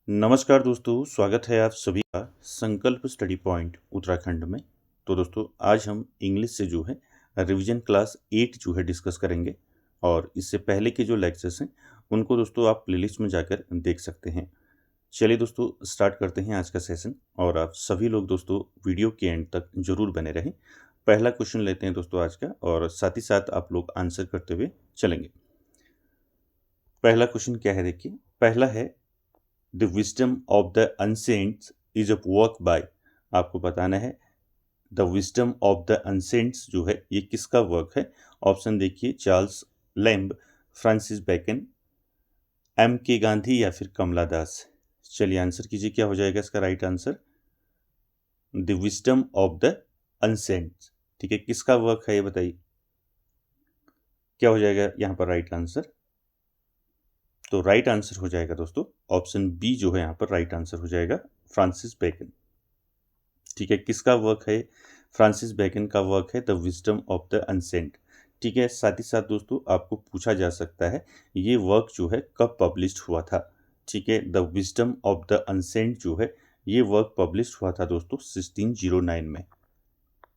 नमस्कार दोस्तों, स्वागत है आप सभी का संकल्प स्टडी पॉइंट उत्तराखंड में। तो दोस्तों आज हम इंग्लिश से जो है रिवीजन क्लास 8 जो है डिस्कस करेंगे और इससे पहले के जो लेक्चर्स हैं उनको दोस्तों आप प्लेलिस्ट में जाकर देख सकते हैं। चलिए दोस्तों स्टार्ट करते हैं आज का सेशन और आप सभी लोग दोस्तों वीडियो के एंड तक जरूर बने रहें। पहला क्वेश्चन लेते हैं दोस्तों आज का और साथ ही साथ आप लोग आंसर करते हुए चलेंगे। पहला क्वेश्चन क्या है देखिए, पहला है the wisdom of the ancients is a work by. आपको बताना है the wisdom of the ancients जो है ये किसका वर्क है। ऑप्शन देखिए, Charles Lamb, Francis Bacon, M K Gandhi या फिर कमला दास। चलिए आंसर कीजिए, क्या हो जाएगा इसका right answer. The wisdom of the ancients, ठीक है, किसका वर्क है ये बताइए, क्या हो जाएगा यहाँ पर राइट आंसर। तो राइट आंसर हो जाएगा दोस्तों ऑप्शन बी जो है यहाँ पर राइट आंसर हो जाएगा, फ्रांसिस बेकन। ठीक है, किसका वर्क है, फ्रांसिस बेकन का वर्क है the wisdom of the unsent. ठीक है, साथ ही साथ दोस्तों आपको पूछा जा सकता है ये वर्क जो है कब पब्लिश्ड हुआ था। ठीक है, the wisdom of the unsent जो है ये वर्क पब्लिश हुआ था दोस्तों 1609 में।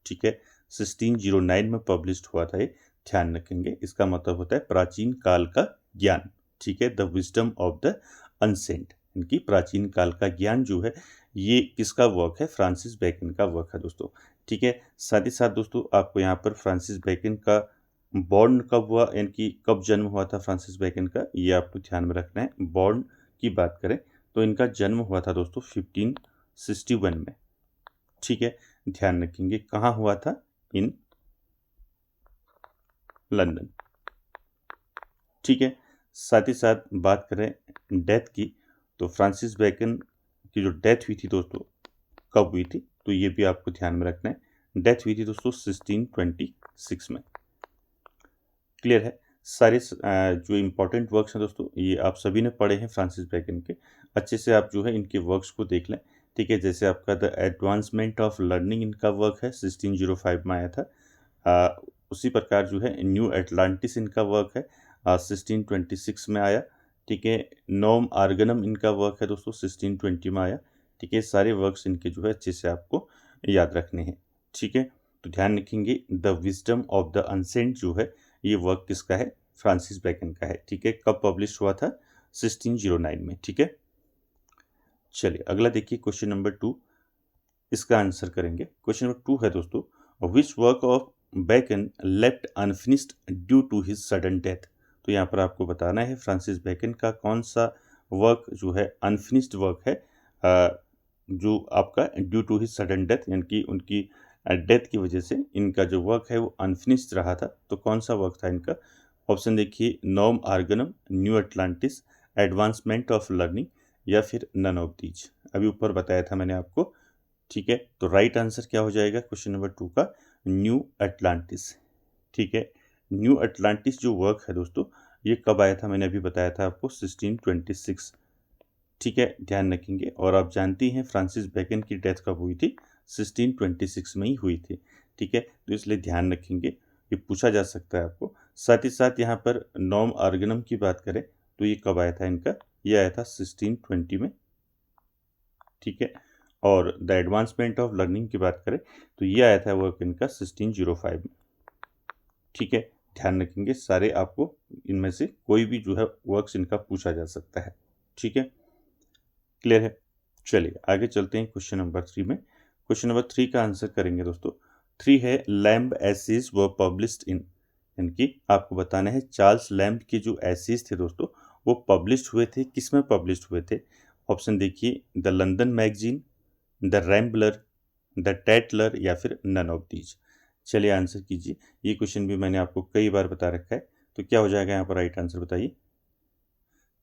ठीक है, 1609 में पब्लिश्ड हुआ था ये, ध्यान रखेंगे। इसका मतलब होता है प्राचीन काल का ज्ञान। ठीक है, the wisdom of the unsent, इनकी प्राचीन काल का ज्ञान जो है ये किसका वर्क है, फ्रांसिस बेकन का वर्क है दोस्तों। ठीक है, साथ ही साथ दोस्तों आपको यहाँ पर फ्रांसिस बेकन का बॉर्न कब हुआ, यानी कब जन्म हुआ था फ्रांसिस बेकन का, ये आपको ध्यान में रखना है। बॉर्न की बात करें तो इनका जन्म हुआ था दोस्तों 1561 में। ठीक है, ध्यान रखेंगे कहाँ हुआ था, इन लंदन। ठीक है, साथ ही साथ बात करें डेथ की तो फ्रांसिस बेकन की जो डेथ हुई थी दोस्तों कब हुई थी, तो ये भी आपको ध्यान में रखना है। डेथ हुई थी दोस्तों 1626 में। क्लियर है। सारे जो इम्पोर्टेंट वर्क्स हैं दोस्तों ये आप सभी ने पढ़े हैं फ्रांसिस बेकन के, अच्छे से आप जो है इनके वर्क्स को देख लें। ठीक है, जैसे आपका द एडवांसमेंट ऑफ लर्निंग इनका वर्क है 1605 में आया था। उसी प्रकार जो है न्यू एटलांटिस इनका वर्क है 1626 में आया। ठीक है, नोम आर्गनम इनका वर्क है दोस्तों 1620 में आया। ठीक है, सारे वर्क्स इनके जो है अच्छे से आपको याद रखने हैं। ठीक है, तो ध्यान रखेंगे the wisdom of the unsent जो है ये वर्क किसका है, फ्रांसिस बेकन का है। ठीक है, कब पब्लिश हुआ था, 1609 में। ठीक है, चलिए अगला देखिए क्वेश्चन नंबर 2, इसका आंसर करेंगे। क्वेश्चन नंबर 2 है दोस्तों, which work of Bacon left unfinished due to his sudden death. तो यहाँ पर आपको बताना है फ्रांसिस बेकन का कौन सा वर्क जो है अनफिनिश्ड वर्क है, जो आपका due to his sudden death, यानी कि उनकी डेथ की वजह से इनका जो वर्क है वो अनफिनिश्ड रहा था। तो कौन सा वर्क था इनका। ऑप्शन देखिए, नॉर्म Organum, New Atlantis, advancement of learning या फिर नन ऑफ दीज। अभी ऊपर बताया था मैंने आपको। ठीक है, तो राइट आंसर क्या हो जाएगा क्वेश्चन नंबर 2 का, न्यू अटलांटिस। ठीक है, न्यू अटलांटिस जो वर्क है दोस्तों ये कब आया था, मैंने अभी बताया था आपको 1626। ठीक है, ध्यान रखेंगे। और आप जानती हैं फ्रांसिस बेकन की डेथ कब हुई थी, 1626 में ही हुई थी। ठीक है, तो इसलिए ध्यान रखेंगे, ये पूछा जा सकता है आपको। साथ ही साथ यहाँ पर नॉर्म आर्गनम की बात करें तो ये कब आया था इनका, ये आया था 1620 में। ठीक है, और द एडवांसमेंट ऑफ लर्निंग की बात करें तो ये आया था वर्क इनका 1605 में। ठीक है, ध्यान रखेंगे सारे आपको इनमें से कोई भी जो है वर्क्स इनका पूछा जा सकता है। ठीक है, क्लियर है। चलिए आगे चलते हैं क्वेश्चन नंबर 3 में। क्वेश्चन नंबर 3 का आंसर करेंगे दोस्तों। 3 है लैम्ब एसेज व पब्लिश्ड इन, यानी कि आपको बताना है चार्ल्स लैम्ब के जो एसेज थे दोस्तों वो पब्लिश्ड हुए थे, किस में पब्लिश्ड हुए थे। ऑप्शन देखिए, the London magazine, the Rambler, the Tatler या फिर नन ऑफ दीज। चलिए आंसर कीजिए, ये क्वेश्चन भी मैंने आपको कई बार बता रखा है। तो क्या हो जाएगा यहाँ पर राइट आंसर बताइए।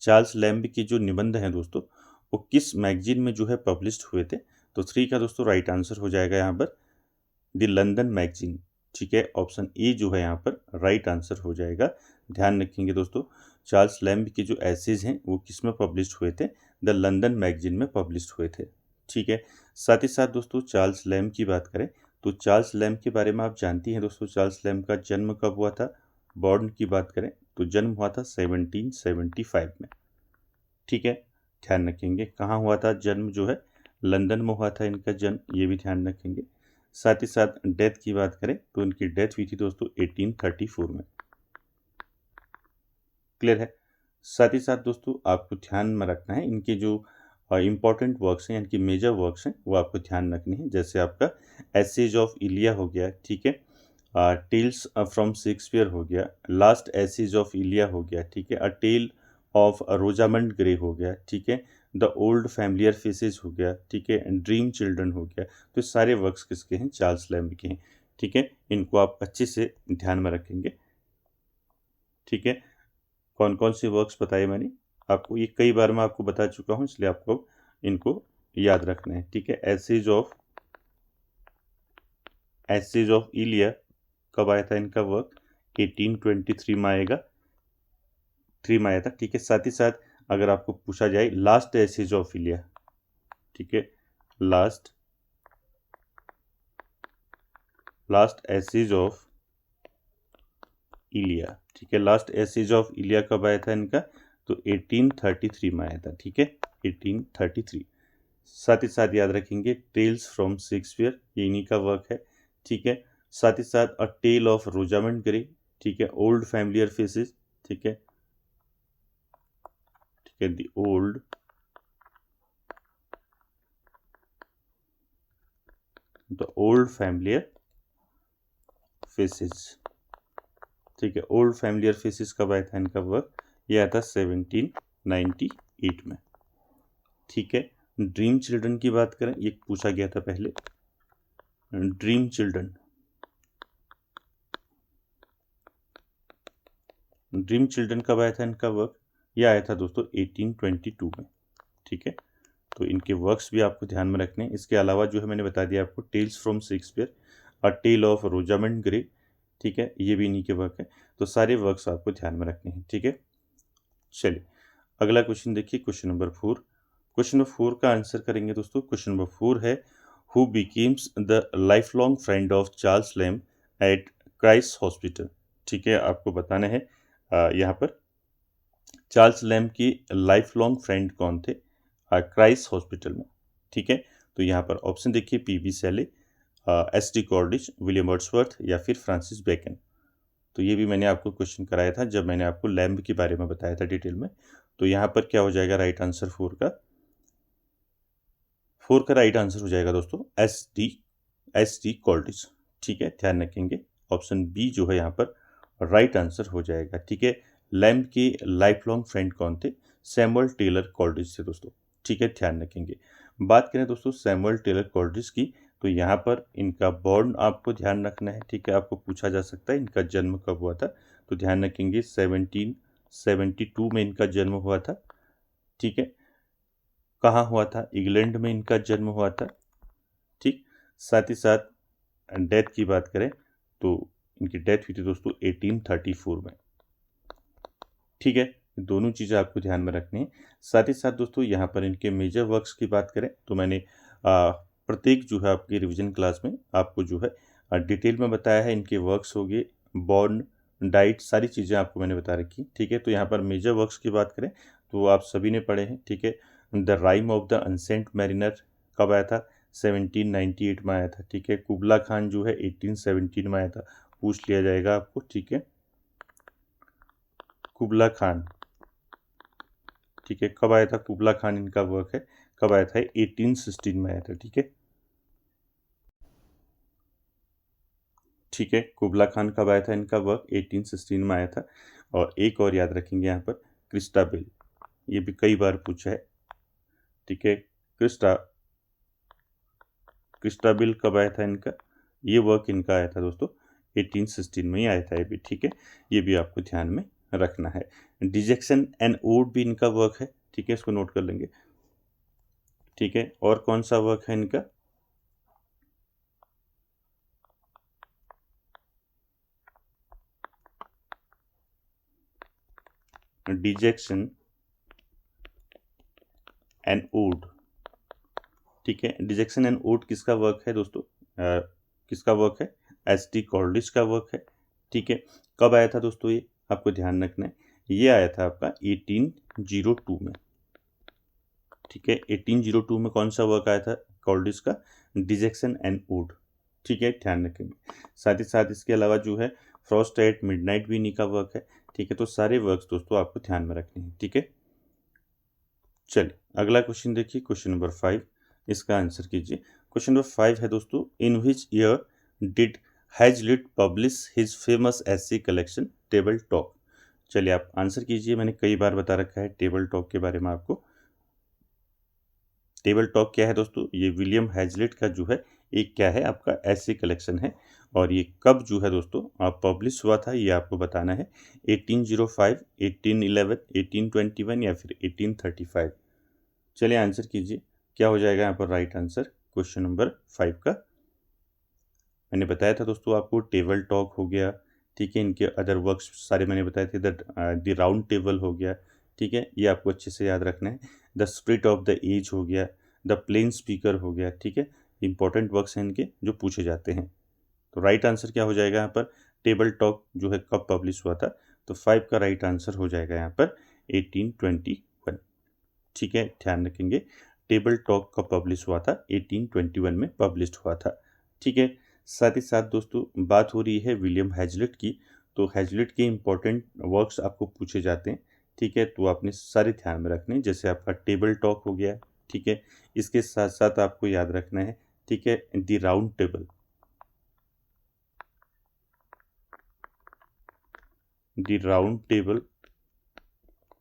चार्ल्स लैम्ब के जो निबंध हैं दोस्तों वो किस मैगजीन में जो है पब्लिश्ड हुए थे। तो 3 का दोस्तों राइट आंसर हो जाएगा यहाँ पर द लंदन मैगजीन। ठीक है, ऑप्शन ए जो है यहाँ पर राइट आंसर हो जाएगा। ध्यान रखेंगे दोस्तों, चार्ल्स लैम्ब के जो एसेज हैं वो किस में पब्लिश्ड हुए थे, द लंदन मैगजीन में पब्लिश्ड हुए थे। ठीक है, साथ ही साथ दोस्तों चार्ल्स लैम्ब की बात करें तो चार्ल्स लैम्ब के बारे में आप जानती हैं दोस्तों, चार्ल्स लैम्ब का जन्म कब हुआ था। बॉर्न की बात करें तो जन्म हुआ था 1775 में। ठीक है, ध्यान रखेंगे। कहाँ हुआ था जन्म जो है, लंदन में हुआ था इनका जन्म, ये भी ध्यान रखेंगे। साथ ही साथ डेथ की बात करें तो इनकी डेथ हुई थी दोस्तों 1834 में। क्लियर है। साथ ही साथ दोस्तों आपको ध्यान में रखना है इनके जो इम्पॉर्टेंट वर्क्स हैं, यानी कि मेजर वर्क्स हैं, वो आपको ध्यान रखने हैं। जैसे आपका एसेज ऑफ इलिया हो गया, ठीक है, टेल्स फ्रॉम शेक्सपियर हो गया, लास्ट एसेज ऑफ इलिया हो गया, ठीक है, अ टेल ऑफ रोजामंड ग्रे हो गया, ठीक है, द ओल्ड फैमिलियर फेसेस हो गया, ठीक है, ड्रीम चिल्ड्रन हो गया। तो सारे वर्क्स किसके हैं, चार्ल्स लैम्ब के हैं, ठीक है। इनको आप अच्छे से ध्यान में रखेंगे, ठीक है। कौन कौन से वर्क्स बताए मैंने आपको, ये कई बार मैं आपको बता चुका हूँ, इसलिए आपको इनको याद रखना है, ठीक है। एसेज ऑफ इलिया कब आया था इनका वर्क, 1823 में आएगा, 3 में आया था, ठीक है। साथ ही साथ अगर आपको पूछा जाए लास्ट एसेज ऑफ इलिया, ठीक है, लास्ट एसेज ऑफ इलिया, ठीक है, लास्ट एसेज ऑफ इलिया कब आया था इनका, तो 1833 में आया था, ठीक है, 1833। साथ ही साथ याद रखेंगे टेल्स फ्रॉम शेक्सपियर, ये इन्हीं का वर्क है, ठीक है। साथ ही साथ अ टेल ऑफ रोजामंड ग्रे, ठीक है, ओल्ड फैमिलियर फेसेस, ठीक है, द ओल्ड फैमिलियर फेसेस, ठीक है। ओल्ड फैमिलियर फेसेस कब आया था इनका वर्क, यह आया था 1798 में, ठीक है। ड्रीम चिल्ड्रन की बात करें, ये पूछा गया था पहले, ड्रीम चिल्ड्रन कब आया था इनका वर्क, यह आया था दोस्तों 1822 में, ठीक है। तो इनके वर्क्स भी आपको ध्यान में रखने हैं। इसके अलावा जो है मैंने बता दिया आपको tales from Shakespeare, a tale of Rosamund Gray, ठीक है, ये भी इन्हीं के वर्क है। तो सारे वर्क्स आपको ध्यान में रखने हैं, ठीक है। चलिए अगला क्वेश्चन देखिए, क्वेश्चन नंबर 4। क्वेश्चन नंबर 4 का आंसर करेंगे दोस्तों। क्वेश्चन नंबर 4 है, who becames the life long friend of Charles Lamb at Christ hospital, ठीक है। आपको बताना है यहाँ पर चार्ल्स लैम्ब की लाइफ लॉन्ग फ्रेंड कौन थे क्राइस्ट हॉस्पिटल में, ठीक है। तो यहाँ पर ऑप्शन देखिए, पीबी शेले, एस.डी. कॉर्डिश, विलियम वर्ड्सवर्थ या फिर फ्रांसिस बेकन। तो ये भी मैंने आपको क्वेश्चन कराया था जब मैंने आपको लैम्ब के बारे में बताया था डिटेल में। तो यहाँ पर क्या हो जाएगा राइट आंसर 4 का राइट आंसर हो जाएगा दोस्तों एस.डी. कॉर्डिश, ठीक है, ध्यान रखेंगे। ऑप्शन बी जो है यहाँ पर राइट आंसर हो जाएगा, ठीक है। लैम्ब के लाइफ लॉन्ग फ्रेंड कौन थे, सैमुअल टेलर कॉल्ड्रिज थे दोस्तों, ठीक है, ध्यान रखेंगे। बात करें दोस्तों सैमुअल टेलर कॉल्ड्रिज की, तो यहाँ पर इनका बॉर्न आपको ध्यान रखना है, ठीक है। आपको पूछा जा सकता है इनका जन्म कब हुआ था, तो ध्यान रखेंगे 1772 में इनका जन्म हुआ था, ठीक है। कहाँ हुआ था, इंग्लैंड में इनका जन्म हुआ था, ठीक। साथ ही साथ डेथ की बात करें तो इनकी डेथ हुई थी दोस्तों 1834 में, ठीक है। दोनों चीज़ें आपको ध्यान में रखनी है। साथ ही साथ दोस्तों यहाँ पर इनके मेजर वर्क्स की बात करें तो मैंने प्रत्येक जो है आपकी रिवीजन क्लास में आपको जो है डिटेल में बताया है। इनके वर्क्स हो गए, बॉर्न, डाइट, सारी चीज़ें आपको मैंने बता रखी, ठीक है। तो यहाँ पर मेजर वर्क्स की बात करें तो आप सभी ने पढ़े हैं, ठीक है। The rhyme of the unsent mariner कब आया था, 1798 में आया था, ठीक है। कुबला खान जो है 1817 में आया था, पूछ लिया जाएगा आपको, ठीक है। कुबला खान, ठीक है, कब आया था कुबला खान, इनका वर्क है, कब आया था, 1816 में आया था, ठीक है। ठीक है, कुबला खान कब आया था, इनका वर्क 1816 में आया था। और एक और याद रखेंगे यहाँ पर क्रिस्टाबेल, ये भी कई बार पूछा है, ठीक है। क्रिस्टाबेल कब आया था इनका, ये वर्क इनका आया था दोस्तों 1816 में ही आया था ये भी, ठीक है। ये भी आपको ध्यान में रखना है। डिजेक्शन एंड ओड भी इनका वर्क है, ठीक है, इसको नोट कर लेंगे, ठीक है। और कौन सा वर्क है इनका, डिजेक्शन एंड ओड, ठीक है। डिजेक्शन एंड ओड किसका वर्क है दोस्तों, किसका वर्क है, एस.डी. कॉल्ड्रिज का वर्क है, ठीक है। कब आया था दोस्तों, ये आपको ध्यान रखना है, ये आया था आपका 1802 में, ठीक है। 1802 में कौन सा वर्क आया था कॉल्डिस का, डिजेक्शन एंड वुड, ठीक है, ध्यान रखेंगे। साथ ही साथ इसके अलावा जो है फ्रॉस्ट एट मिडनाइट भी इन्हीं का वर्क है, ठीक है। तो सारे वर्क्स दोस्तों आपको ध्यान में रखने हैं, ठीक है। चलिए अगला क्वेश्चन देखिए, क्वेश्चन नंबर 5, इसका आंसर कीजिए। क्वेश्चन नंबर 5 है दोस्तों, in which year did Hazlitt publish his famous essay collection Table Talk. चलिए आप आंसर कीजिए, मैंने कई बार बता रखा है टेबल टॉक के बारे में आपको। टेबल टॉक क्या है दोस्तों, ये विलियम हैजलिट का जो है एक क्या है आपका ऐसे कलेक्शन है, और ये कब जो है दोस्तों पब्लिश हुआ था ये आपको बताना है। 1805, 1811, 1821 या फिर 1835। चलिए आंसर कीजिए, क्या हो जाएगा यहाँ पर राइट आंसर क्वेश्चन नंबर 5 का। मैंने बताया था दोस्तों आपको टेबल टॉक हो गया, ठीक है, इनके अदर वर्क्स सारे मैंने बताए थे, द राउंड टेबल हो गया, ठीक है, ये आपको अच्छे से याद रखना है। The spirit of the age हो गया, द प्लेन स्पीकर हो गया, ठीक है, इंपॉर्टेंट वर्क्स हैं इनके जो पूछे जाते हैं। तो राइट आंसर क्या हो जाएगा यहाँ पर, टेबल टॉक जो है कब पब्लिश हुआ था, तो 5 का राइट आंसर हो जाएगा यहाँ पर 1821, ठीक है, ध्यान रखेंगे। टेबल टॉक कब पब्लिश हुआ था, 1821 में पब्लिश हुआ था, ठीक है। साथ ही साथ दोस्तों बात हो रही है विलियम हैजलिट की, तो हैजलिट के इंपॉर्टेंट वर्क्स आपको पूछे जाते हैं, ठीक है, तो आपने सारे ध्यान में रखने हैं। जैसे आपका टेबल टॉक हो गया, ठीक है, इसके साथ साथ आपको याद रखना है, ठीक है, the round table, the round table,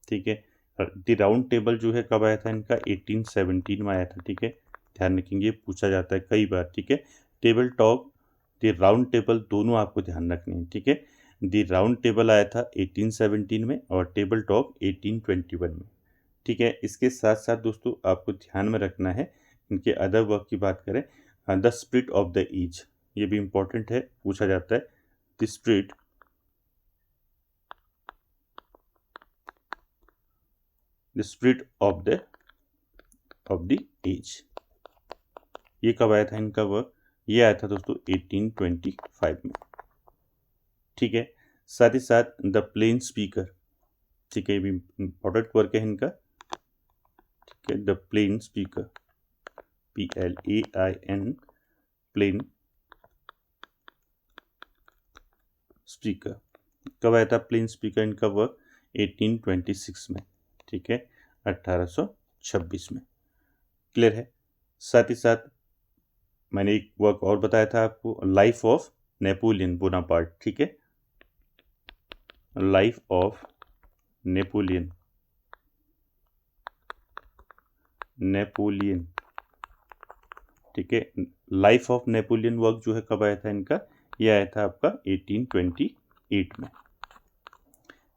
ठीक है। द राउंड टेबल जो है कब आया था इनका, 1817 में आया था, ठीक है, ध्यान रखेंगे, पूछा जाता है कई बार, ठीक है। Table talk, the round table दोनों आपको ध्यान रखने हैं, ठीक है। द राउंड टेबल आया था 1817 में और टेबल टॉक 1821 में, ठीक है। इसके साथ साथ दोस्तों आपको ध्यान में रखना है, इनके अदर वर्क की बात करें, the spirit of the age, ये भी इंपॉर्टेंट है, पूछा जाता है, the spirit of the age, ये कब आया था इनका वर्क, ये आया था दोस्तों 1825 में, ठीक है। साथ ही साथ द प्लेन स्पीकर, ठीक है, ये भी इंपॉर्टेंट वर्क है इनका, ठीक है, the plain speaker, PLAIN, plain speaker, कब आया था प्लेन स्पीकर इनका वर्क, 1826 में, ठीक है, 1826 में, क्लियर है। साथ ही साथ मैंने एक वर्क और बताया था आपको, लाइफ ऑफ नेपोलियन बोनापार्ट, ठीक है, लाइफ ऑफ नेपोलियन, ठीक है, लाइफ ऑफ नेपोलियन वर्क जो है कब आया था इनका, ये आया था आपका 1828 में,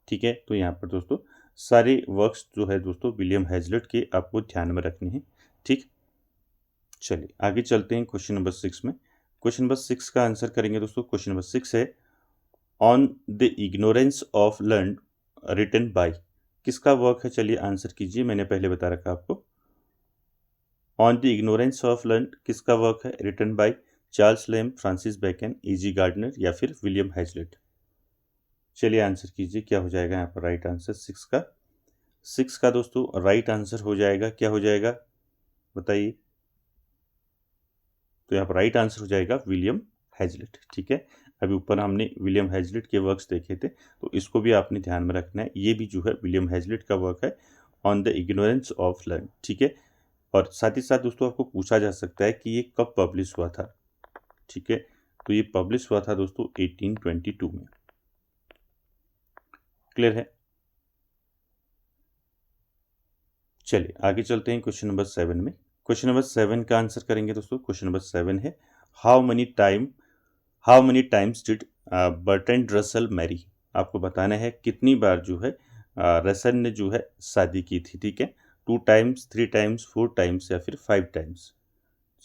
ठीक है। तो यहाँ पर दोस्तों सारे वर्क्स जो है दोस्तों विलियम हैजलिट के आपको ध्यान में रखने हैं, ठीक। चलिए आगे चलते हैं क्वेश्चन नंबर 6 में। क्वेश्चन नंबर 6 का आंसर करेंगे दोस्तों। क्वेश्चन नंबर 6 है, on the ignorance of learn written by, किसका वर्क है, चलिए आंसर कीजिए, मैंने पहले बता रखा आपको। On the ignorance of learn किसका वर्क है, written by Charles Lamb, Francis Bacon, E.G. Gardner या फिर विलियम हैजलिट। चलिए आंसर कीजिए, क्या हो जाएगा यहाँ पर राइट आंसर 6 का। 6 का दोस्तों राइट आंसर हो जाएगा, क्या हो जाएगा बताइए, तो यहाँ पर राइट आंसर हो जाएगा विलियम हैजलिट, ठीक है। अभी ऊपर हमने विलियम हैजलिट के वर्क्स देखे थे, तो इसको भी आपने ध्यान में रखना है, ये भी जो है विलियम हैजलिट का वर्क है, on the ignorance of learn, ठीक है। और साथ ही साथ दोस्तों आपको पूछा जा सकता है कि ये कब पब्लिश हुआ था, ठीक है, तो ये पब्लिश हुआ था दोस्तों 1822 में, क्लियर है। चलिए आगे चलते हैं क्वेश्चन नंबर 7 में। क्वेश्चन नंबर 7 का आंसर करेंगे दोस्तों। क्वेश्चन नंबर 7 है, how many times did Bertrand Russell marry, आपको बताना है कितनी बार जो है रसल ने जो है शादी की थी, ठीक है, 2 टाइम्स, 3 टाइम्स, 4 टाइम्स या फिर 5 टाइम्स।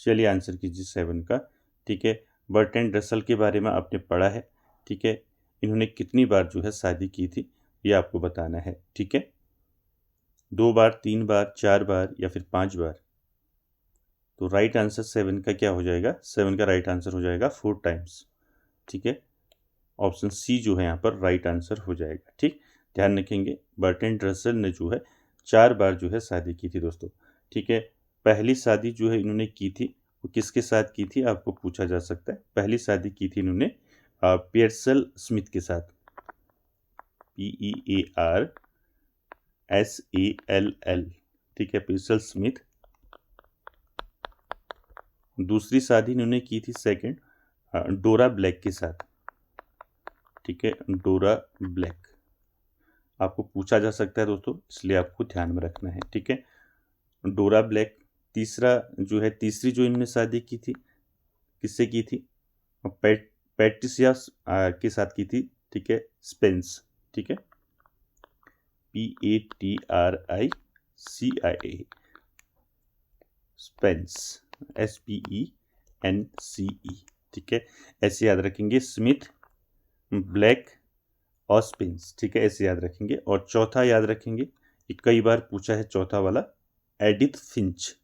चलिए आंसर कीजिए 7 का, ठीक है। बर्ट्रैंड रसल के बारे में आपने पढ़ा है, ठीक है, इन्होंने कितनी बार जो है शादी की थी ये आपको बताना है, ठीक है, 2 बार, 3 बार, 4 बार या फिर 5 बार। तो राइट आंसर 7 का क्या हो जाएगा, 7 का राइट आंसर हो जाएगा 4 टाइम्स, ठीक है, ऑप्शन सी जो है यहाँ पर राइट आंसर हो जाएगा, ठीक। ध्यान रखेंगे बर्ट्रैंड रसल ने जो है 4 बार जो है शादी की थी दोस्तों, ठीक है। पहली शादी जो है इन्होंने की थी वो किसके साथ की थी, आपको पूछा जा सकता है। पहली शादी की थी इन्होंने पियर्सल स्मिथ के साथ, PEARSALL, ठीक है, पियर्सल स्मिथ। दूसरी शादी इन्होंने की थी सेकंड डोरा ब्लैक के साथ, ठीक है, डोरा ब्लैक। आपको पूछा जा सकता है दोस्तों, इसलिए आपको ध्यान में रखना है, ठीक है, डोरा ब्लैक। तीसरा जो है, तीसरी जो इन्होंने शादी की थी किससे की थी, पैट्रिसिया के साथ की थी, ठीक है, स्पेंस, ठीक है, PATRICIA, स्पेंस, SPENCE, ठीक है, ऐसे याद रखेंगे, स्मिथ, ब्लैक और स्पेंस, ठीक है, ऐसे याद रखेंगे। और चौथा याद रखेंगे, ये कई बार पूछा है चौथा वाला, Edith Finch,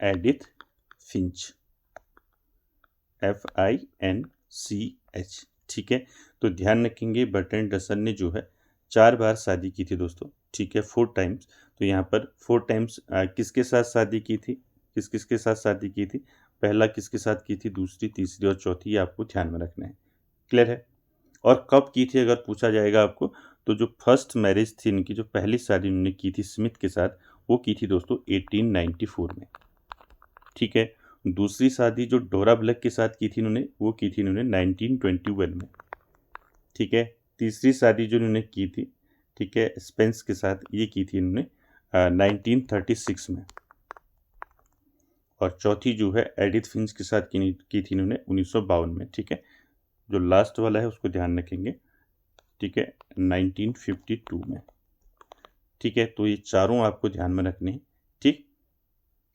Edith Finch, FINCH, ठीक है। तो ध्यान रखेंगे बर्ट्रैंड रसल ने जो है 4 बार शादी की थी दोस्तों, ठीक है, 4 टाइम्स। तो यहाँ पर 4 टाइम्स किसके साथ शादी की थी, किस किसके साथ शादी की थी, पहला किसके साथ की थी, दूसरी, तीसरी और चौथी, आपको ध्यान में रखना है। क्लियर है। और कब की थी अगर पूछा जाएगा आपको, तो जो फर्स्ट मैरिज थी इनकी, जो पहली शादी उन्होंने की थी स्मिथ के साथ, वो की थी दोस्तों 1894 में, ठीक है। दूसरी शादी जो डोरा ब्लैक के साथ की थी इन्होंने, वो की थी इन्होंने 1921 में, ठीक है। तीसरी शादी जो इन्होंने की थी, ठीक है, स्पेंस के साथ, ये की थी इन्होंने 1936 में। और चौथी जो है एडिथ फिंच के साथ की थी इन्होंने 1952 में, ठीक है। जो लास्ट वाला है उसको ध्यान रखेंगे, ठीक है, 1952 में, ठीक है। तो ये चारों आपको ध्यान में रखने हैं, ठीक,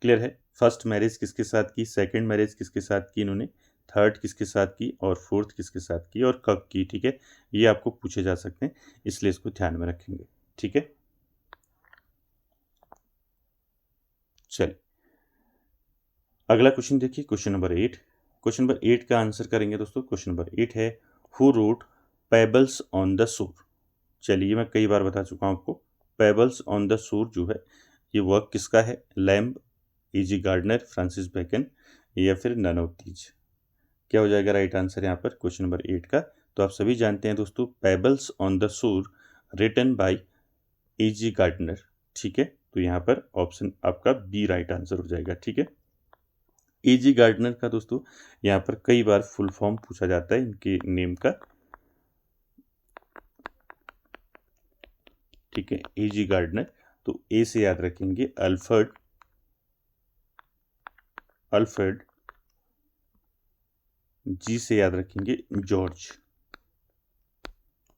क्लियर है। फर्स्ट मैरिज किसके साथ की, सेकंड मैरिज किसके साथ की इन्होंने, थर्ड किसके साथ की और फोर्थ किसके साथ की और कब की, ठीक है, ये आपको पूछे जा सकते हैं, इसलिए इसको ध्यान में रखेंगे, ठीक है। चलिए अगला क्वेश्चन देखिए, क्वेश्चन नंबर 8। क्वेश्चन नंबर 8 का आंसर करेंगे दोस्तों। क्वेश्चन नंबर 8 है, who wrote pebbles on the shore. चलिए मैं कई बार बता चुका हूँ आपको, पेबल्स ऑन द शोर जो है ये वर्क किसका है, lamb, E.G. Gardener, Francis bacon या फिर नन ऑफ दीज। क्या हो जाएगा राइट आंसर यहाँ पर क्वेश्चन नंबर 8 का। तो आप सभी जानते हैं दोस्तों, pebbles on the shore written by E.G. Gardner, ठीक है। तो यहाँ पर ऑप्शन आपका बी राइट आंसर हो जाएगा, ठीक है। E.G. गार्डनर का दोस्तों यहाँ पर कई बार फुल फॉर्म पूछा जाता है इनके नेम का, ठीक है, E.G. गार्डनर। तो ए से याद रखेंगे अल्फ्रेड, अल्फ्रेड, जी से याद रखेंगे जॉर्ज,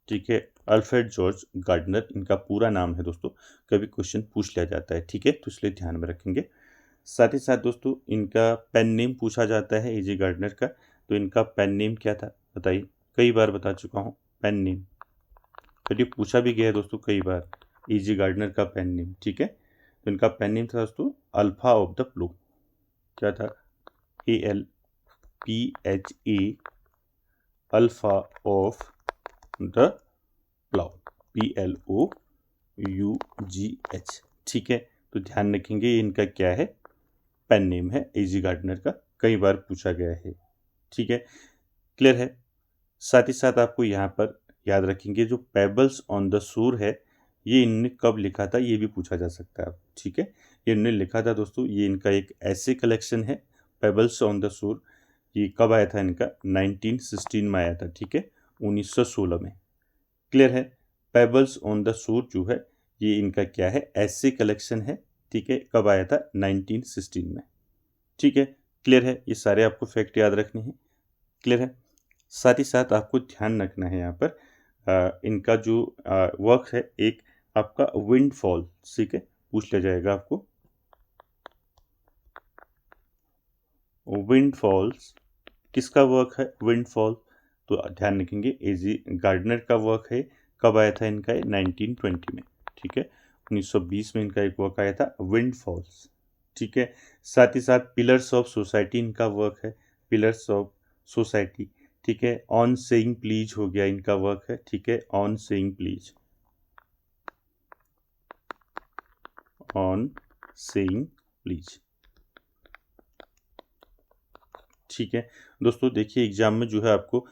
ठीक है, अल्फ्रेड जॉर्ज गार्डनर इनका पूरा नाम है दोस्तों, कभी क्वेश्चन पूछ लिया जाता है, ठीक है, तो इसलिए ध्यान में रखेंगे। साथ ही साथ दोस्तों इनका पेन नेम पूछा जाता है E.G. गार्डनर का, तो इनका पेन नेम क्या था बताइए, कई बार बता चुका हूँ पेन नेम, कभी पूछा भी गया है दोस्तों कई बार E.G. गार्डनर का पेन नेम, ठीक है। तो इनका पेन नेम था दोस्तों अल्फा ऑफ द प्लो, क्या था, ALPHA, alpha of the plough, PLOUGH, ठीक है। तो ध्यान रखेंगे इनका क्या है, पेन नेम है E.G. गार्डनर का, कई बार पूछा गया है, ठीक है, क्लियर है। साथ ही साथ आपको यहाँ पर याद रखेंगे जो पेबल्स ऑन द शोर है, ये इन्होंने कब लिखा था ये भी पूछा जा सकता है, ठीक है। ये इन्होंने लिखा था दोस्तों, ये इनका एक ऐसे कलेक्शन है पेबल्स ऑन द शोर, ये कब आया था इनका, 1916 में आया था, ठीक है, 1916 में, क्लियर है। पेबल्स ऑन द शोर जो है ये इनका क्या है, ऐसे कलेक्शन है, ठीक है, कब आया था, 1916 में, ठीक है, क्लियर है। ये सारे आपको फैक्ट याद रखने हैं, क्लियर है। साथ ही साथ आपको ध्यान रखना है यहाँ पर इनका जो वर्क है एक आपका विंडफॉल, ठीक है, पूछ लिया जाएगा आपको, विंडफॉल्स किसका वर्क है, विंडफॉल, तो ध्यान रखेंगे E.G. गार्डनर का वर्क है, कब आया था इनका, 1920 में, ठीक है, 1920 में इनका एक वर्क आया था विंडफॉल्स, ठीक है। साथ ही साथ पिलर्स ऑफ सोसाइटी इनका वर्क है, पिलर्स ऑफ सोसाइटी, ठीक है। ऑन सेइंग प्लीज हो गया इनका वर्क है, ठीक है, on saying please, on saying please. ठीक है दोस्तों, देखिए एग्जाम में जो है आपको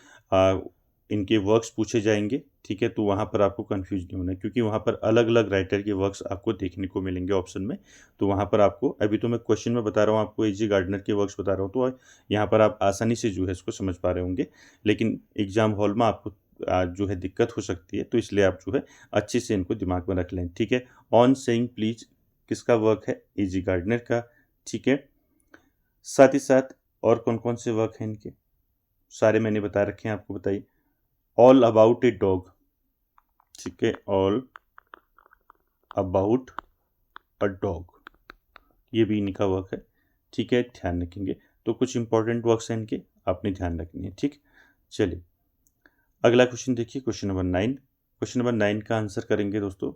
इनके वर्क्स पूछे जाएंगे। ठीक है, तो वहाँ पर आपको कंफ्यूज नहीं होना है, क्योंकि वहाँ पर अलग अलग राइटर के वर्क्स आपको देखने को मिलेंगे ऑप्शन में। तो वहाँ पर आपको, अभी तो मैं क्वेश्चन में बता रहा हूँ आपको, एजी गार्डनर के वर्क्स बता रहा हूँ, तो यहाँ पर आप आसानी से जो है इसको समझ पा रहे होंगे। लेकिन एग्जाम हॉल में आपको जो है दिक्कत हो सकती है, तो इसलिए आप जो है अच्छे से इनको दिमाग में रख लें। ठीक है, ऑन सेइंग प्लीज किसका वर्क है? एजी गार्डनर का। ठीक है, साथ ही साथ और कौन कौन से वर्क हैं इनके, सारे मैंने बता रखे हैं आपको, बताइए। All about a dog. ठीक है, ऑल अबाउट अ डॉग, ये भी इनका वर्क है। ठीक है, ध्यान रखेंगे। तो कुछ इंपॉर्टेंट वर्क्स हैं इनके, आपने ध्यान रखनी है। ठीक, चलिए अगला क्वेश्चन देखिए, क्वेश्चन नंबर 9। क्वेश्चन नंबर 9 का आंसर करेंगे दोस्तों।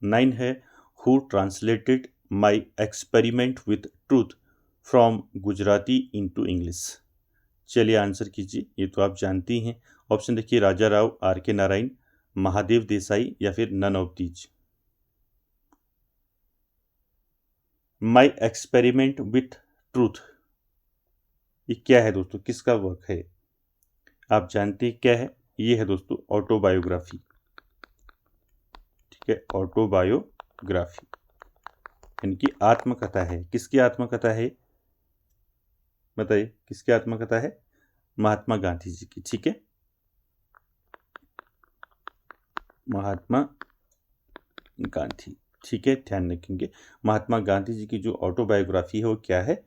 9 है, who translated my experiment with truth from Gujarati into English. चलिए आंसर कीजिए, ये तो आप जानती हैं। ऑप्शन देखिए, राजा राव, आर के नारायण, महादेव देसाई या फिर none of these. My experiment with truth, ये क्या है दोस्तों, किसका वर्क है? आप जानते हैं क्या है? ये है दोस्तों ऑटोबायोग्राफी। ठीक है, ऑटोबायोग्राफी इनकी आत्मकथा है। किसकी आत्मकथा है? बताइए, किसकी आत्मकथा है? महात्मा गांधी जी की। ठीक है, महात्मा गांधी। ठीक है, ध्यान रखेंगे। महात्मा गांधी जी की जो ऑटोबायोग्राफी है वो क्या है?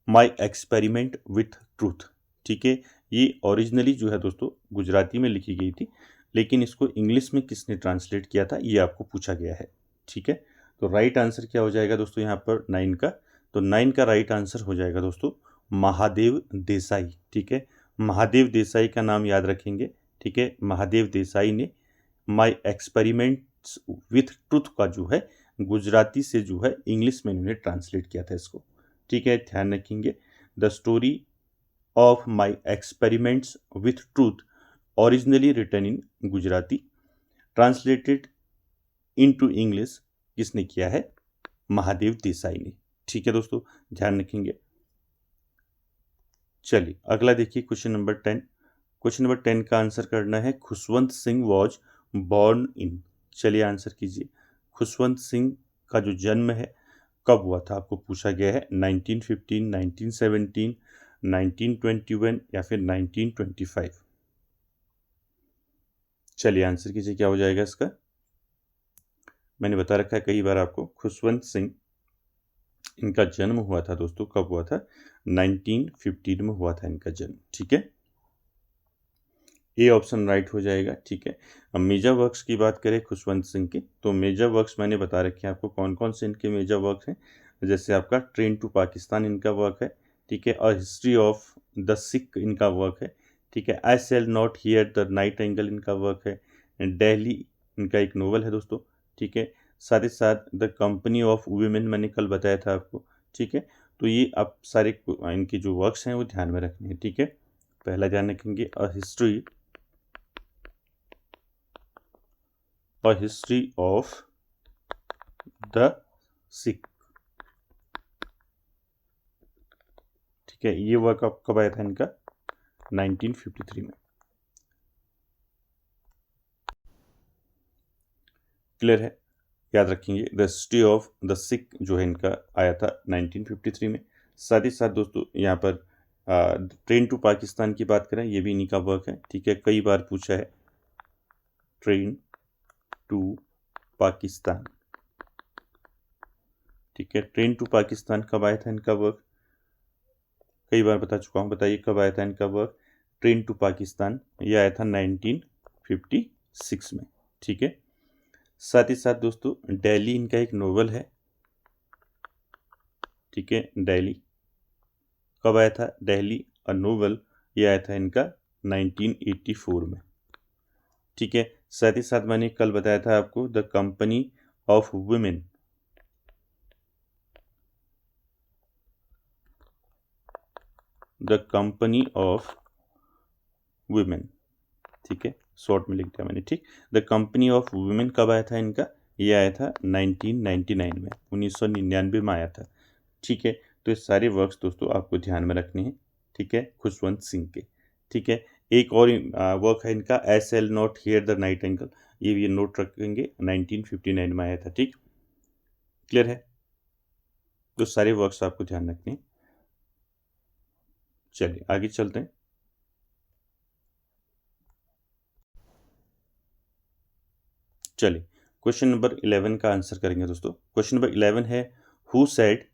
माई एक्सपेरिमेंट विथ ट्रूथ। ठीक है, ये ओरिजिनली जो है दोस्तों गुजराती में लिखी गई थी, लेकिन इसको इंग्लिश में किसने ट्रांसलेट किया था, ये आपको पूछा गया है। ठीक है, तो राइट आंसर क्या हो जाएगा दोस्तों यहाँ पर 9 का? तो 9 का राइट आंसर हो जाएगा दोस्तों महादेव देसाई। ठीक है, महादेव देसाई का नाम याद रखेंगे। ठीक है, महादेव देसाई ने माई एक्सपेरिमेंट्स विथ ट्रूथ का जो है गुजराती से जो है इंग्लिश में इन्होंने ट्रांसलेट किया था इसको। ठीक है, ध्यान रखेंगे। The story of my experiments with truth originally written in Gujarati, translated into English किसने किया है? महादेव देसाई ने। ठीक है दोस्तों, ध्यान रखेंगे। चलिए अगला देखिए, क्वेश्चन नंबर 10। क्वेश्चन नंबर 10 का आंसर करना है, Khushwant Singh was born in. चलिए आंसर कीजिए, खुशवंत सिंह का जो जन्म है कब हुआ था, आपको पूछा गया है। 1915, 1917, 1921 या फिर 1925। चलिए आंसर कीजिए, क्या हो जाएगा इसका? मैंने बता रखा है कई बार आपको, खुशवंत सिंह इनका जन्म हुआ था दोस्तों, कब हुआ था? 1915 में हुआ था इनका जन्म। ठीक है, ए ऑप्शन राइट हो जाएगा। ठीक है, अब मेजर वर्क्स की बात करें खुशवंत सिंह के, तो मेजर वर्क्स मैंने बता रखे हैं आपको कौन कौन से इनके मेजर वर्क्स हैं। जैसे आपका ट्रेन टू पाकिस्तान इनका वर्क है। ठीक है, और हिस्ट्री ऑफ द सिख इनका वर्क है। ठीक है, I shall not hear the nightingale इनका वर्क है। दिल्ली इनका एक नोवेल है दोस्तों। ठीक है, साथ ही साथ द कंपनी ऑफ वुमेन मैंने कल बताया था आपको। ठीक है, तो ये आप सारे इनके जो वर्क्स हैं वो ध्यान में रखने हैं। ठीक है, पहला ध्यान रखेंगे, a history of the Sikh. ठीक है, ये वर्क आप कब आया था इनका? 1953 में। क्लियर है, याद रखेंगे। The history of the Sikh जो है इनका आया था 1953 में। साथ ही साथ दोस्तों यहाँ पर ट्रेन टू पाकिस्तान की बात करें, ये भी इन्हीं का वर्क है। ठीक है, कई बार पूछा है, ट्रेन टू पाकिस्तान। ठीक है, ट्रेन टू पाकिस्तान कब आया था इनका वर्क? कई बार बता चुका हूँ, बताइए कब आया था इनका वर्क? ट्रेन टू पाकिस्तान ये आया था 1956 में। ठीक है, साथ ही साथ दोस्तों दिल्ली इनका एक नोवेल है। ठीक है, दिल्ली कब आया था? दिल्ली अ नोवेल ये आया था इनका 1984 में। ठीक है, साथ ही साथ मैंने कल बताया था आपको, the company of women, the company of women. ठीक है, शॉर्ट में लिख दिया मैंने। ठीक, द कंपनी ऑफ वुमेन कब आया था इनका? ये आया था 1999 में, 1999 में आया था। ठीक है, तो ये सारे वर्क्स दोस्तों आपको ध्यान में रखने हैं। ठीक है, खुशवंत सिंह के। ठीक है, एक और वर्क है इनका, S L not hear the night angle, ये नोट रखेंगे, 1959 में आया था। ठीक, क्लियर है? तो सारे वर्क्स आपको ध्यान रखने हैं। चलिए आगे चलते हैं। चलिए क्वेश्चन नंबर 11 का आंसर करेंगे दोस्तों। क्वेश्चन नंबर 11 है, who said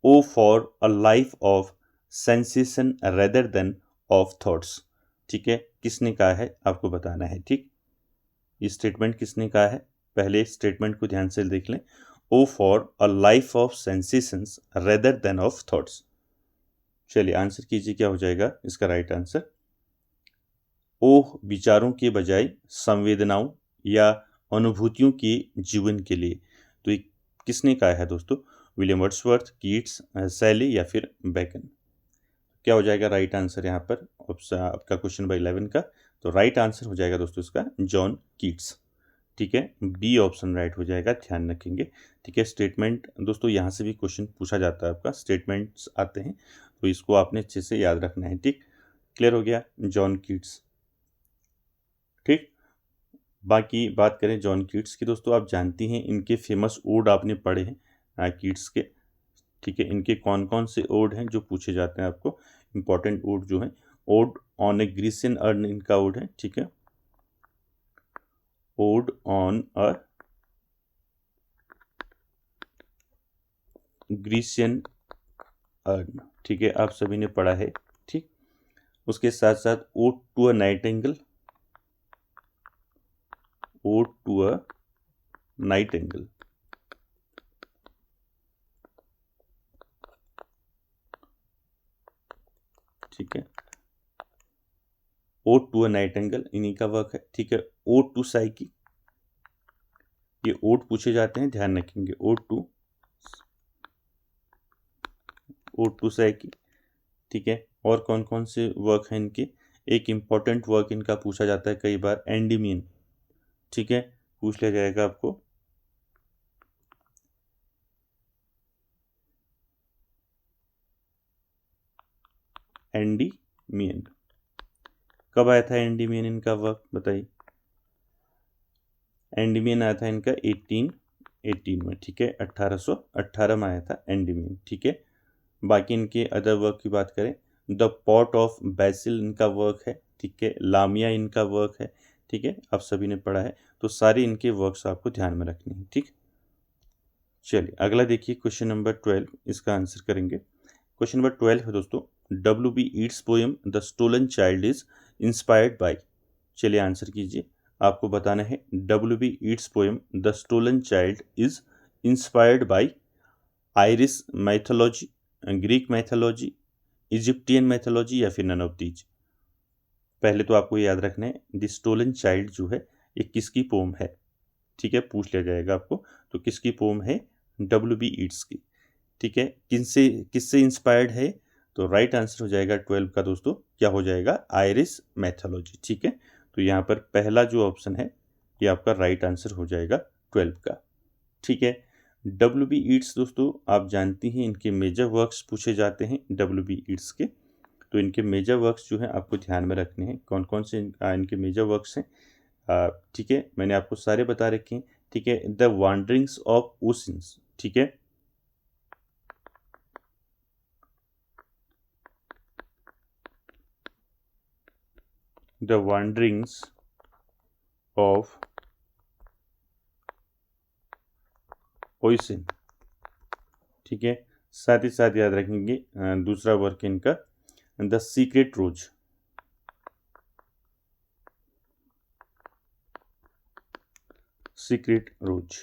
O for a life of sensation rather than of thoughts. ठीक है, किसने कहा है आपको बताना है। ठीक, ये स्टेटमेंट किसने कहा है, पहले स्टेटमेंट को ध्यान से देख लें। O for a life of sensations rather than of thoughts. चलिए आंसर कीजिए, क्या हो जाएगा इसका राइट आंसर। ओह विचारों के बजाय संवेदनाओं या अनुभूतियों के जीवन के लिए। तो ये किसने कहा है दोस्तों, विलियम वर्ड्सवर्थ, कीट्स, शैली या फिर बेकन। क्या हो जाएगा राइट आंसर यहाँ पर आपका क्वेश्चन नंबर 11 का। तो राइट आंसर हो जाएगा दोस्तों इसका जॉन कीट्स। ठीक है, बी ऑप्शन राइट हो जाएगा, ध्यान रखेंगे। ठीक है, स्टेटमेंट दोस्तों यहाँ से भी क्वेश्चन पूछा जाता है, आपका स्टेटमेंट्स आते हैं, तो इसको आपने अच्छे से याद रखना है। ठीक, क्लियर हो गया, जॉन कीट्स। ठीक, बाकी बात करें जॉन कीट्स की दोस्तों, आप जानती हैं इनके फेमस ओड आपने पढ़े हैं कीट्स के। ठीक है, इनके कौन कौन से ओड हैं जो पूछे जाते हैं आपको, इंपॉर्टेंट ओड जो है, odd on A Grecian earn इनका ओड है। ठीक है, odd on a Grecian earn. ठीक है, आप सभी ने पढ़ा है। ठीक, उसके साथ साथ ode to a nightingale, ode to a nightingale. ठीक है, ओड टू अ नाइटिंगेल इन्हीं का वर्क है। ठीक है, ओड टू साइकी, ये ओड पूछे जाते हैं, ध्यान रखेंगे, ओड टू साइकी। ठीक है, और कौन कौन से वर्क हैं इनके, एक इम्पॉर्टेंट वर्क इनका पूछा जाता है कई बार, एंडीमियन। ठीक है, पूछ लिया जाएगा आपको, एंडीमियन। कब आया था एंडीमियन इनका वर्क बताइए। एंडीमियन आया था इनका 1818 में। ठीक है, 1818 में आया था एंडीमियन। ठीक है, बाकी इनके अदर वर्क की बात करें, द पॉट ऑफ बैसिल इनका वर्क है। ठीक है, लामिया इनका वर्क है। ठीक है, आप सभी ने पढ़ा है, तो सारे इनके वर्क्स आपको ध्यान में रखने हैं। ठीक, चलिए अगला देखिए, क्वेश्चन नंबर 12, इसका आंसर करेंगे। क्वेश्चन नंबर 12 है दोस्तों, W B Yeats poem the stolen child is inspired by. चलिए आंसर कीजिए, आपको बताना है W B Yeats poem the stolen child is inspired by Irish mythology, Greek mythology, Egyptian mythology या फिर नन ऑफ दीज। पहले तो आपको याद रखना है, द स्टोलन चाइल्ड जो है ये किसकी पोम है। ठीक है, पूछ लिया जाएगा आपको, तो किसकी पोम है, डब्ल्यू बी ईट्स की। ठीक है, किनसे किससे इंस्पायर्ड है, तो राइट आंसर हो जाएगा 12 का दोस्तों, क्या हो जाएगा, आयरिश मैथोलॉजी। ठीक है, तो यहाँ पर पहला जो ऑप्शन है ये आपका राइट आंसर हो जाएगा 12 का। ठीक है, डब्ल्यू बी ईट्स दोस्तों आप जानती हैं इनके मेजर वर्क्स पूछे जाते हैं डब्ल्यू बी ईट्स के, तो इनके मेजर वर्क्स जो हैं आपको ध्यान में रखने हैं, कौन कौन से इनके मेजर वर्क्स हैं। ठीक है, मैंने आपको सारे बता रखे हैं। ठीक है, द वांडरिंग्स ऑफ ओशंस। ठीक है, द वांडरिंग्स ऑफ ओशन। ठीक है, साथ ही साथ याद रखेंगे दूसरा वर्क इनका, द सीक्रेट रोज। सीक्रेट रोज।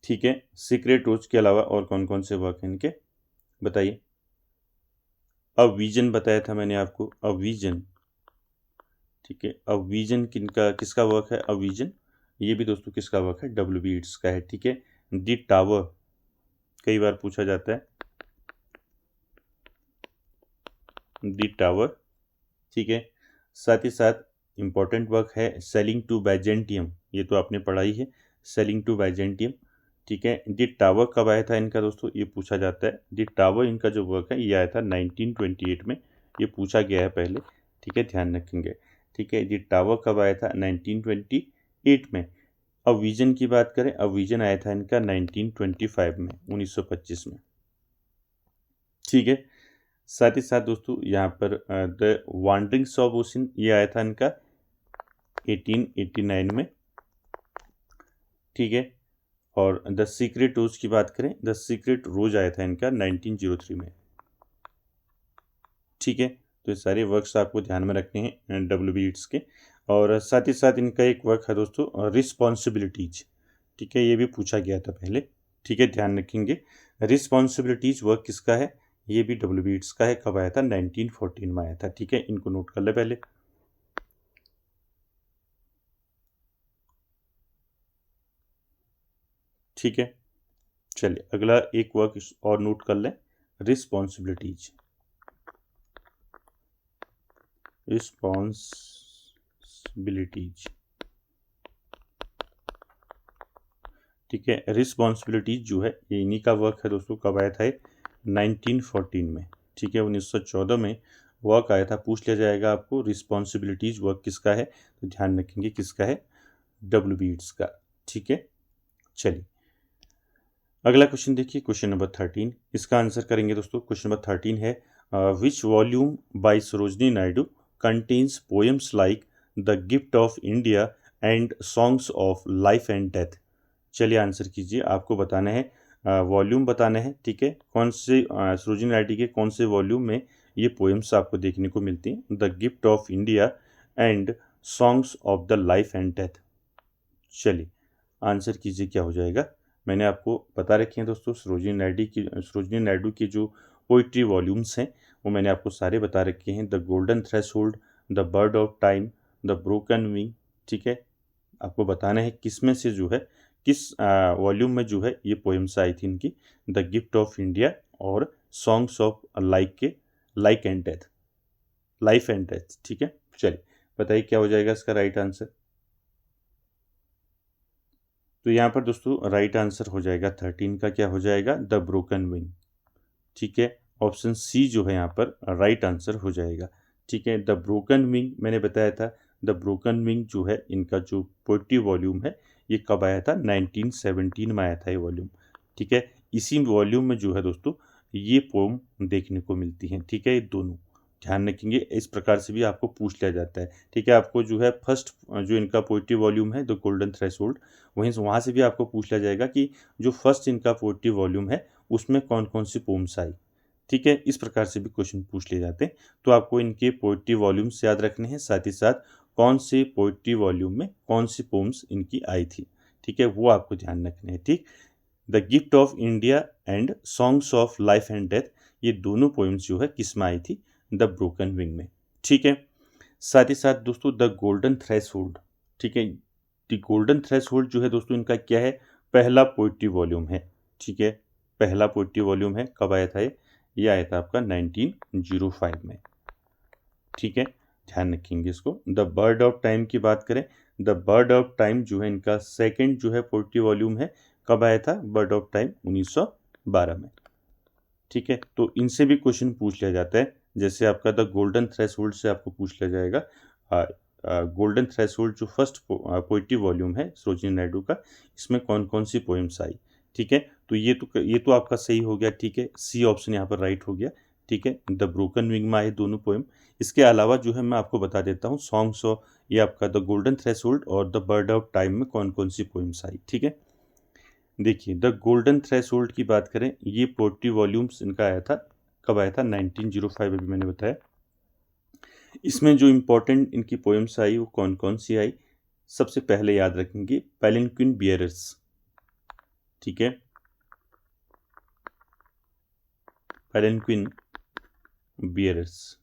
ठीक है, सीक्रेट रोज के अलावा और कौन कौन से वर्क हैं इनके बताइए। अ विजन बताया था मैंने आपको, अ विजन। ठीक है, अ विजन किसका वर्क है, अ विजन, ये भी दोस्तों किसका वर्क है, डब्ल्यू बी ईट्स का है। ठीक है, द टावर कई बार पूछा जाता है, द टावर। ठीक है, साथ ही साथ इम्पोर्टेंट वर्क है सेलिंग टू बाइजेंटियम, ये तो आपने पढ़ा ही है, सेलिंग टू बाइजेंटियम। ठीक है, दी टावर कब आया था इनका दोस्तों, ये पूछा जाता है। दी टावर इनका जो वर्क है ये आया था 1928 में, ये पूछा गया है पहले। ठीक है, ध्यान रखेंगे। ठीक है, दी टावर कब आया था 1928 में। अब विजन की बात करें, अब विजन आया था इनका 1925 में, 1925 में। ठीक है, साथ ही साथ दोस्तों यहाँ पर द वांडरिंग्स ऑफ ओशन ये आया था इनका 1889 में। ठीक है, और द सीक्रेट रोज की बात करें, द सीक्रेट रोज आया था इनका 1903 में। ठीक है, तो ये सारे वर्क्स आपको ध्यान में रखने हैं WBETS के। और साथ ही साथ इनका एक वर्क है दोस्तों रिस्पॉन्सिबिलिटीज। ठीक है, ये भी पूछा गया था पहले। ठीक है, ध्यान रखेंगे। रिस्पॉन्सिबिलिटीज वर्क किसका है, ये भी WBETS का है। कब आया था, 1914 में आया था। ठीक है, इनको नोट कर ले पहले। ठीक है, चलिए अगला एक वर्क और नोट कर लें, रिस्पॉन्सिबिलिटीज। रिस्पॉन्सिबिलिटीज, ठीक है, रिस्पॉन्सिबिलिटीज जो है ये इन्हीं का वर्क है दोस्तों। कब आया था ये, 1914 में। ठीक है, 1914 में वर्क आया था। पूछ लिया जाएगा आपको रिस्पॉन्सिबिलिटीज वर्क किसका है, तो ध्यान रखेंगे किसका है, WBETS का। ठीक है, चलिए अगला क्वेश्चन देखिए, क्वेश्चन नंबर 13, इसका आंसर करेंगे दोस्तों। क्वेश्चन नंबर 13 है which volume by Sarojini Naidu contains poems like the gift of India and songs of life and death. चलिए आंसर कीजिए, आपको बताना है, वॉल्यूम बताना है। ठीक है, कौन से सरोजनी नायडू के कौन से वॉल्यूम में ये पोएम्स आपको देखने को मिलती हैं, the gift of India and songs of the life and death. चलिए आंसर कीजिए, क्या हो जाएगा। मैंने आपको बता रखे हैं दोस्तों, सरोजनी नायडू की जो पोइट्री वॉल्यूम्स हैं वो मैंने आपको सारे बता रखे हैं। The golden threshold, the bird of time, the broken wing. ठीक है, आपको बताना है किस में से जो है, किस वॉल्यूम में जो है ये पोएम्स आई थी इनकी, द गिफ्ट ऑफ इंडिया और songs of like and death, life and death. ठीक है, चलिए बताइए क्या हो जाएगा इसका राइट आंसर। तो यहाँ पर दोस्तों राइट आंसर हो जाएगा 13 का, क्या हो जाएगा, द ब्रोकन विंग। ठीक है, ऑप्शन सी जो है यहाँ पर राइट आंसर हो जाएगा। ठीक है, द ब्रोकन विंग मैंने बताया था, द ब्रोकन विंग जो है इनका जो पोइट्री वॉल्यूम है ये कब आया था, 1917 में आया था ये वॉल्यूम। ठीक है, इसी वॉल्यूम में जो है दोस्तों ये पोम देखने को मिलती हैं। ठीक है, ये दोनों ध्यान रखेंगे, इस प्रकार से भी आपको पूछ लिया जाता है। ठीक है, आपको जो है फर्स्ट जो इनका पोइट्री वॉल्यूम है द गोल्डन थ्रेशोल्ड, वहाँ से भी आपको पूछ लिया जाएगा कि जो फर्स्ट इनका पोइट्री वॉल्यूम है उसमें कौन कौन सी पोम्स आई। ठीक है, इस प्रकार से भी क्वेश्चन पूछ लिए जाते हैं। तो आपको इनके पोइट्री वॉल्यूम्स याद रखने हैं, साथ ही साथ कौन से पोइट्री वॉल्यूम में कौन सी पोम्स इनकी आई थी। ठीक है, वो आपको ध्यान रखने हैं। ठीक, the gift of India and songs of life and death, ये दोनों पोइम्स जो है किस में आई थी, द ब्रोकन विंग में। ठीक है, साथ ही साथ दोस्तों द गोल्डन थ्रेशोल्ड। ठीक है, द गोल्डन थ्रेशोल्ड जो है दोस्तों इनका क्या है, पहला पोइट्री वॉल्यूम है। ठीक है, पहला पोइट्री वॉल्यूम है। कब आया था ये आया था आपका 1905 में। ठीक है, ध्यान रखेंगे इसको। द बर्ड ऑफ टाइम की बात करें, द बर्ड ऑफ टाइम जो है इनका सेकेंड जो है पोइट्री वॉल्यूम है। कब आया था बर्ड ऑफ टाइम, 1912 में। ठीक है, तो इनसे भी क्वेश्चन पूछ लिया जाता है, जैसे आपका द गोल्डन थ्रेशोल्ड से आपको पूछ लिया जाएगा गोल्डन थ्रेशोल्ड जो फर्स्ट पोइट्री वॉल्यूम है सरोजिनी नायडू का, इसमें कौन कौन सी पोएम्स आई। ठीक है, तो ये तो आपका सही हो गया। ठीक है, सी ऑप्शन यहाँ पर राइट हो गया। ठीक है, द ब्रोकन विंग में आए दोनों पोएम। इसके अलावा जो है मैं आपको बता देता हूँ सॉन्ग्स ऑफ, ये आपका द गोल्डन थ्रेशोल्ड और द बर्ड ऑफ टाइम में कौन कौन सी पोएम्स आई। ठीक है, देखिए द गोल्डन थ्रेशोल्ड की बात करें, ये पोइट्री वॉल्यूम्स इनका आया था। कब आया था, 1905, अभी मैंने बताया। इसमें जो इम्पोर्टेंट इनकी पोएम्स आई वो कौन कौन सी आई, सबसे पहले याद रखेंगे पैलेंक्विन बियरर्स। ठीक है, पैलेंक्विन बियरर्स,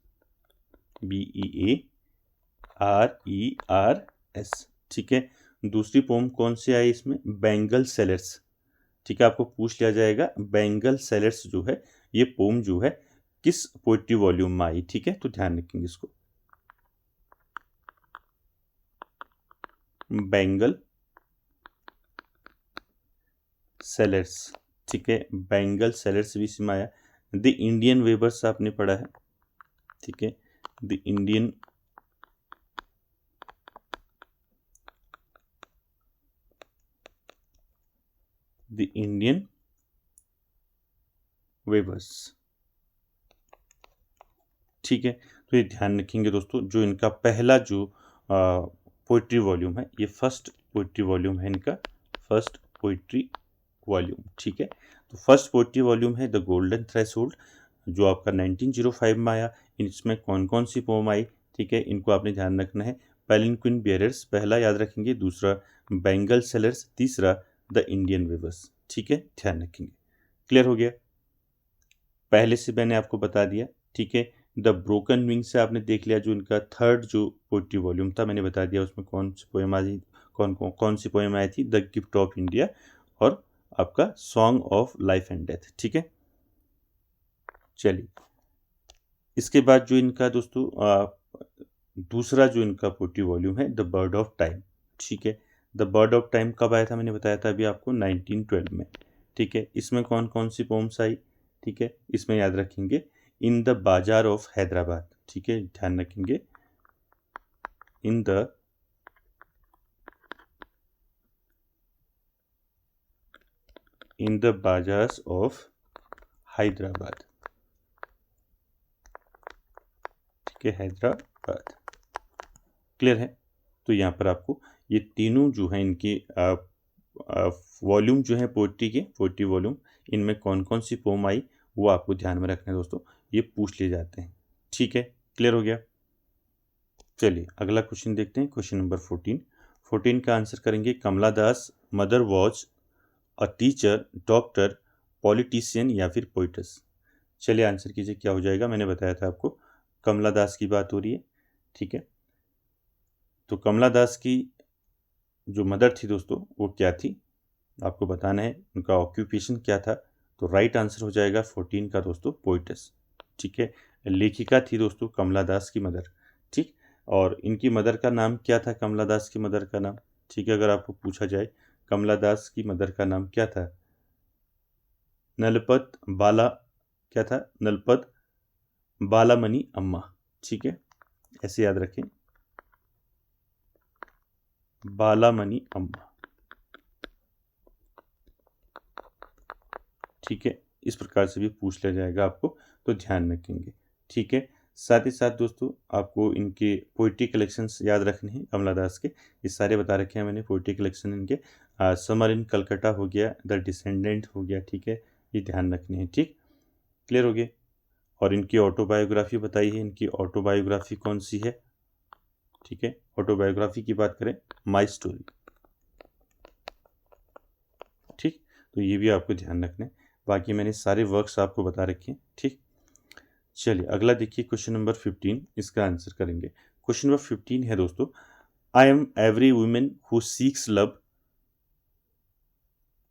BEARERS। ठीक है, दूसरी पोम कौन सी आई इसमें, बेंगल सेलर्स। ठीक है, आपको पूछ लिया जाएगा बेंगल सेलर्स जो है ये पोम जो है किस पोइट्री वॉल्यूम में आई। ठीक है, तो ध्यान रखेंगे इसको। बेंगल सेलर्स, ठीक है, बेंगल सेलर्स भी इसमें आया। द इंडियन वेबर्स आपने पढ़ा है, ठीक है, द इंडियन वेबर्स, ठीक है। तो ये ध्यान रखेंगे दोस्तों, जो इनका पहला जो पोइट्री वॉल्यूम है, ये फर्स्ट पोइट्री वॉल्यूम है इनका, फर्स्ट पोइट्री वॉल्यूम, ठीक है। तो फर्स्ट पोइट्री वॉल्यूम है द गोल्डन थ्रेशोल्ड, जो आपका 1905 में आया। इसमें कौन कौन सी पोम आई, ठीक है, इनको आपने ध्यान रखना है। पैलिनक्विन बियरर्स पहला याद रखेंगे, दूसरा बेंगल सेलर्स, तीसरा द इंडियन वेवर्स, ठीक है, ध्यान रखेंगे। क्लियर हो गया, पहले से मैंने आपको बता दिया, ठीक है। द ब्रोकन विंग से आपने देख लिया, जो इनका थर्ड जो पोइट्री वॉल्यूम था मैंने बता दिया, उसमें कौन सी पोएम आई, कौन सी पोएम आई थी, द गिफ्ट ऑफ इंडिया और आपका song of life and death, ठीक है। चलिए, इसके बाद जो इनका दोस्तों दूसरा जो इनका पोइट्री वॉल्यूम है द बर्ड ऑफ टाइम, ठीक है। द बर्ड ऑफ टाइम कब आया था, मैंने बताया था अभी आपको 1912 में, ठीक है। इसमें कौन कौन सी पोम्स आई, ठीक है, इसमें याद रखेंगे इन द बाजार ऑफ हैदराबाद, ठीक है, ध्यान रखेंगे in the bazaars of Hyderabad, ठीक है, हैदराबाद। क्लियर है, तो यहाँ पर आपको ये तीनों जो है इनके वॉल्यूम जो है पोइट्री वॉल्यूम, इनमें कौन कौन सी पोम आई वो आपको ध्यान में रखना है दोस्तों, ये पूछ लिए जाते हैं, ठीक है। क्लियर हो गया, चलिए अगला क्वेश्चन देखते हैं, क्वेश्चन नंबर 14 का आंसर करेंगे। Kamala Das mother was a teacher, doctor, politician या फिर पोइटस। चलिए आंसर कीजिए क्या हो जाएगा। मैंने बताया था आपको कमला दास की बात हो रही है, ठीक है। तो कमला दास की जो मदर थी दोस्तों वो क्या थी, आपको बताना है, उनका ऑक्यूपेशन क्या था। तो राइट आंसर हो जाएगा 14 का दोस्तों पोइटस, ठीक है। लेखिका थी दोस्तों कमला दास की मदर, ठीक। और इनकी मदर का नाम क्या था, कमला दास की मदर का नाम, ठीक है, अगर आपको पूछा जाए कमला दास की मदर का नाम क्या था, नलपत बाला, क्या था, नलपत बालामणि अम्मा, ठीक है, ऐसे याद रखें, बालामणि अम्मा, ठीक है। इस प्रकार से भी पूछ लिया जाएगा आपको, तो ध्यान रखेंगे, ठीक है। साथ ही साथ दोस्तों आपको इनके पोइट्री कलेक्शंस याद रखने हैं कमला दास के, ये सारे बता रखे हैं मैंने पोइट्री कलेक्शन इनके। समर इन कलकत्ता हो गया, द डिसेंडेंट हो गया, ठीक है, ये ध्यान रखने हैं, ठीक। क्लियर हो गया, और इनकी ऑटोबायोग्राफी बताई है, इनकी ऑटोबायोग्राफी कौन सी है, ठीक है। ऑटोबायोग्राफी की बात करें, माई स्टोरी, ठीक। तो ये भी आपको ध्यान रखना है, बाकी मैंने सारे वर्क्स आपको बता रखे हैं, ठीक। चलिए अगला देखिए, क्वेश्चन नंबर 15, इसका आंसर करेंगे। क्वेश्चन नंबर 15 है दोस्तों, I am every women who seeks love,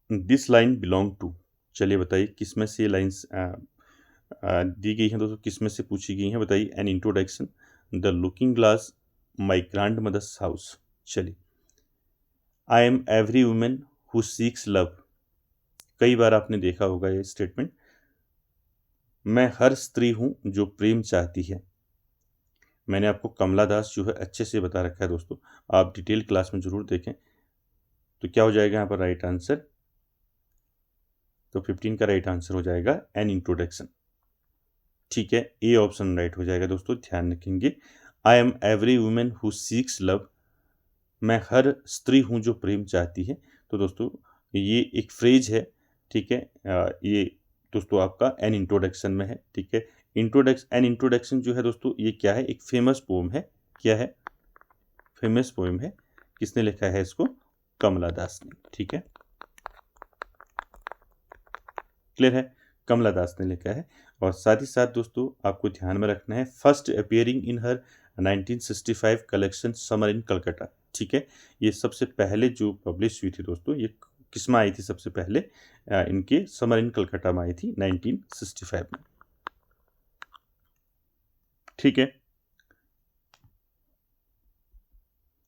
this line belong to. चलिए बताइए किस में से ये लाइन्स दी गई हैं दोस्तों, किस में से पूछी गई हैं, बताइए। An introduction, the looking glass, my grandmother's house. चलिए, I am every women who seeks love, कई बार आपने देखा होगा ये स्टेटमेंट, मैं हर स्त्री हूं जो प्रेम चाहती है। मैंने आपको कमला दास जो है अच्छे से बता रखा है दोस्तों, आप डिटेल क्लास में जरूर देखें। तो क्या हो जाएगा यहाँ पर राइट आंसर, तो 15 का राइट आंसर हो जाएगा एन इंट्रोडक्शन, ठीक है, ए ऑप्शन राइट हो जाएगा दोस्तों, ध्यान रखेंगे। I am every women who seeks love, मैं हर स्त्री हूं जो प्रेम चाहती है। तो दोस्तों ये एक फ्रेज है, ठीक है, ये दोस्तों आपका एन इंट्रोडक्शन में है, ठीक है। एन इंट्रोडक्शन जो है दोस्तों ये क्या है, एक फेमस पोम है, क्या है, फेमस पोएम है। किसने लिखा है इसको, कमला दास ने, ठीक है। क्लियर है, कमला दास ने लिखा है। और साथ ही साथ दोस्तों आपको ध्यान में रखना है, first appearing in her 1965 collection summer in Calcutta, ठीक है। ये सबसे पहले जो पब्लिश हुई थी दोस्तों, ये किस में आई थी सबसे पहले, इनके समर इन कलकत्ता में आई थी 1965 में, ठीक है।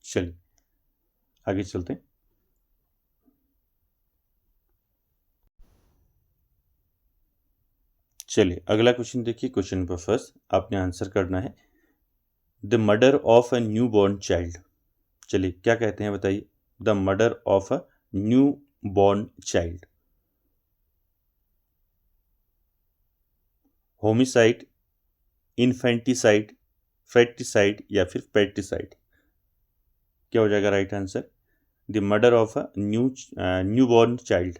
चलिए आगे चलते हैं। चलिए अगला क्वेश्चन देखिए, क्वेश्चन नंबर फर्स्ट आपने आंसर करना है, the murder of a newborn child. चलिए क्या कहते हैं बताइए, the murder of a newborn child. Homicide, infanticide, fratricide या फिर पेटिसाइड। क्या हो जाएगा right answer, the murder of a newborn child.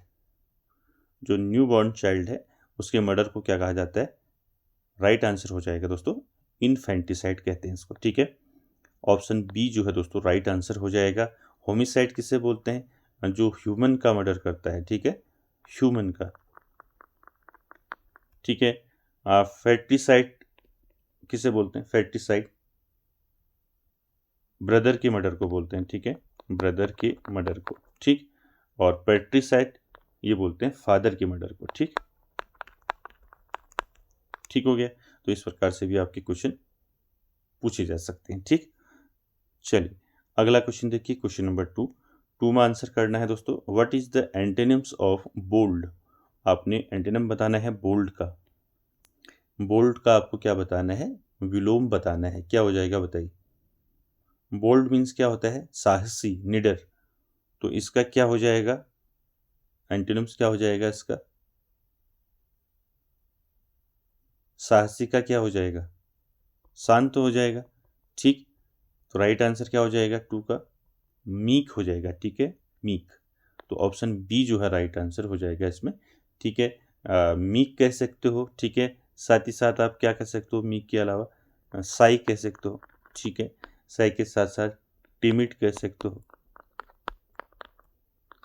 जो न्यू बॉर्न चाइल्ड है उसके मर्डर को क्या कहा जाता है, राइट आंसर हो जाएगा दोस्तों इन्फेंटिसाइड कहते हैं इसको। ठीक है, ऑप्शन बी जो है दोस्तों राइट आंसर हो जाएगा। होमिसाइड किसे बोलते हैं, जो ह्यूमन का मर्डर करता है, ठीक है, ह्यूमन का। ठीक है, फेटिसाइड किसे बोलते हैं, फेटिसाइड ब्रदर के मर्डर को बोलते हैं, ठीक है, ब्रदर के मर्डर को। ठीक, और पेट्रिसाइड ये बोलते हैं फादर के मर्डर को। ठीक, ठीक हो गया। तो इस प्रकार से भी आपके क्वेश्चन पूछे जा सकते हैं। ठीक, चलिए अगला क्वेश्चन देखिए, क्वेश्चन नंबर टू में आंसर करना है दोस्तों, what is the antonyms of bold. आपने एंटेनिम बताना है बोल्ड का। बोल्ड का आपको क्या बताना है, विलोम बताना है। क्या हो जाएगा बताइए, बोल्ड मीन्स क्या होता है, साहसी, निडर। तो इसका क्या हो जाएगा, एंटेनिम्स क्या हो जाएगा इसका, साहसी का क्या हो जाएगा, शांत हो जाएगा। ठीक, तो राइट आंसर क्या हो जाएगा टू का, मीक हो जाएगा। ठीक है, मीक। तो ऑप्शन बी जो है राइट आंसर हो जाएगा इसमें। ठीक है, मीक कह सकते हो। ठीक है, साथ ही साथ आप क्या कह सकते हो मीक के अलावा, साई कह सकते हो। ठीक है, साई के साथ साथ टिमिड कह सकते हो।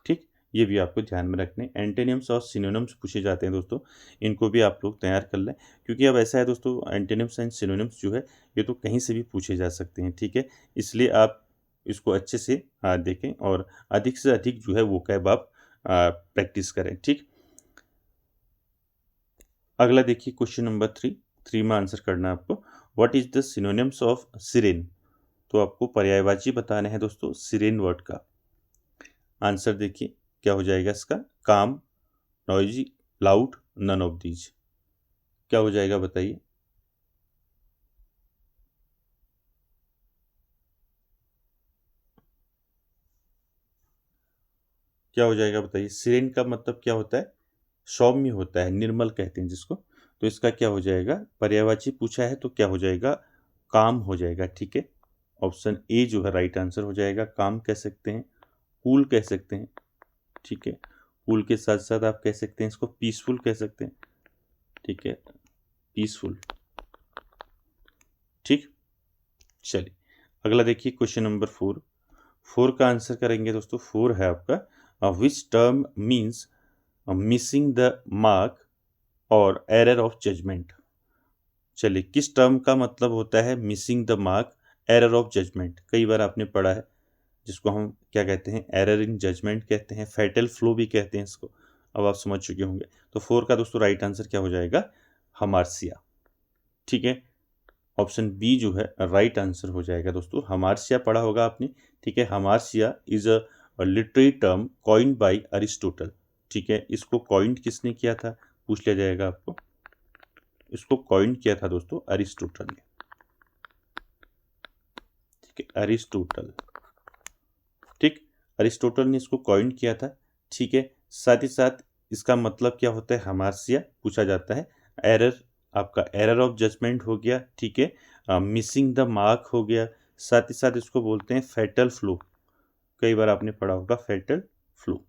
ठीक, ये भी आपको ध्यान में रखने। एंटेनिम्स और सिनोनिम्स पूछे जाते हैं दोस्तों, इनको भी आप लोग तैयार कर लें, क्योंकि अब ऐसा है दोस्तों, एंटेनिम्स एंड सिनोनिम्स जो है ये तो कहीं से भी पूछे जा सकते हैं। ठीक है, इसलिए आप इसको अच्छे से देखें और अधिक से अधिक जो है वोकैब आप प्रैक्टिस करें। ठीक, अगला देखिए क्वेश्चन नंबर थ्री में आंसर करना है आपको, what is the synonyms of siren. तो आपको पर्यायवाची बताना है दोस्तों सिरेन वर्ड का। आंसर देखिए क्या हो जाएगा इसका, calm, noisy, loud, none of these. क्या हो जाएगा बताइए, क्या हो जाएगा बताइए। सिरेन का मतलब क्या होता है, सौम्य होता है, निर्मल कहते हैं जिसको। तो इसका क्या हो जाएगा, पर्यायवाची पूछा है तो क्या हो जाएगा, काम हो जाएगा। ठीक है, ऑप्शन ए जो है राइट आंसर हो जाएगा। काम कह सकते हैं, कूल कह सकते हैं। ठीक है, कूल के साथ साथ आप कह सकते हैं इसको पीसफुल कह सकते हैं। ठीक है, पीसफुल। ठीक, चलिए अगला देखिए क्वेश्चन नंबर फोर का आंसर करेंगे दोस्तों। फोर है आपका, which term means missing the mark और एरर ऑफ जजमेंट। चलिए किस टर्म का मतलब होता है missing the mark, error of judgement. कई बार आपने पढ़ा है, जिसको हम क्या कहते हैं, एरर इन जजमेंट कहते हैं, फैटल फ्लो भी कहते हैं इसको। अब आप समझ चुके होंगे। तो फोर का दोस्तों राइट आंसर क्या हो जाएगा, हमार्सिया। ठीक है, ऑप्शन बी जो है राइट आंसर हो जाएगा दोस्तों। हमार्सिया पढ़ा होगा आपने। ठीक है, hamartia is a literary term coined by Aristotle. ठीक है, इसको कॉइन्ड किसने किया था, पूछ लिया जाएगा आपको। इसको कॉइन्ड किया था दोस्तों अरिस्टोटल ने। ठीक है, अरिस्टोटल। ठीक, अरिस्टोटल ने इसको कॉइन्ड किया था। ठीक है, साथ ही साथ इसका मतलब क्या होता है, हमार्सिया पूछा जाता है। एरर, आपका एरर ऑफ जजमेंट हो गया। ठीक है, मिसिंग द मार्क हो गया। साथ ही साथ इसको बोलते हैं फैटल फ्लो। कई बार आपने पढ़ा होगा फैटल फ्लो।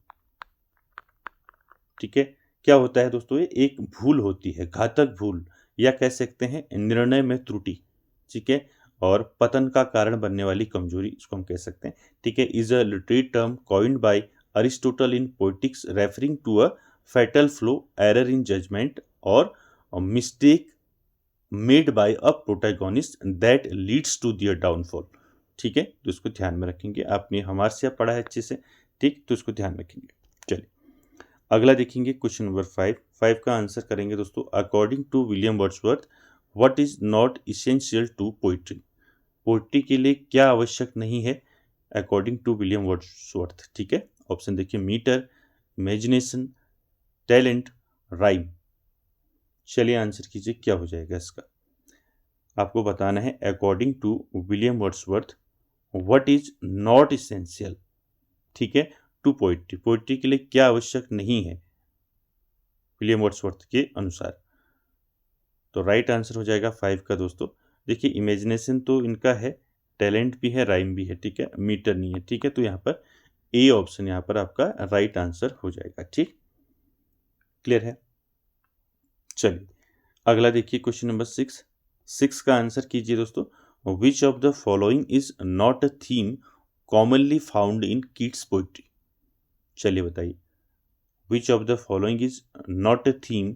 ठीक है, क्या होता है दोस्तों, ये एक भूल होती है, घातक भूल, या कह सकते हैं निर्णय में त्रुटि। ठीक है, और पतन का कारण बनने वाली कमजोरी, इसको हम कह सकते हैं। ठीक है, is a literary term coined by Aristotle in Poetics referring to a fatal flaw, error in judgement और mistake made by a protagonist that leads to their downfall. ठीक है, तो इसको ध्यान में रखेंगे। आपने हमारे से पढ़ा है अच्छे से। ठीक, तो इसको ध्यान रखेंगे। चलिए अगला देखेंगे क्वेश्चन नंबर फाइव का आंसर करेंगे दोस्तों, according to William Wordsworth what is not essential to poetry. Poetry के लिए क्या आवश्यक नहीं है, अकॉर्डिंग टू विलियम वर्ड्सवर्थ। ठीक है, ऑप्शन देखिए, मीटर, इमेजिनेशन, टैलेंट, राइम। चलिए आंसर कीजिए, क्या हो जाएगा इसका। आपको बताना है according to William Wordsworth what is not essential, ठीक है, टू पोइट्री। पोइट्री के लिए क्या आवश्यक नहीं है विलियम वर्ड्सवर्थ के अनुसार। तो राइट आंसर हो जाएगा 5 का दोस्तों। देखिए इमेजिनेशन तो इनका है, टैलेंट भी है, राइम भी है, ठीक है, मीटर नहीं है। ठीक है, तो यहाँ पर ए ऑप्शन यहाँ पर आपका राइट आंसर हो जाएगा। ठीक, क्लियर है। चलिए अगला देखिए, क्वेश्चन नंबर 6 का आंसर कीजिए दोस्तों। विच of the following is not a theme commonly found in kids poetry. चलिए बताइए, विच of the following is not a theme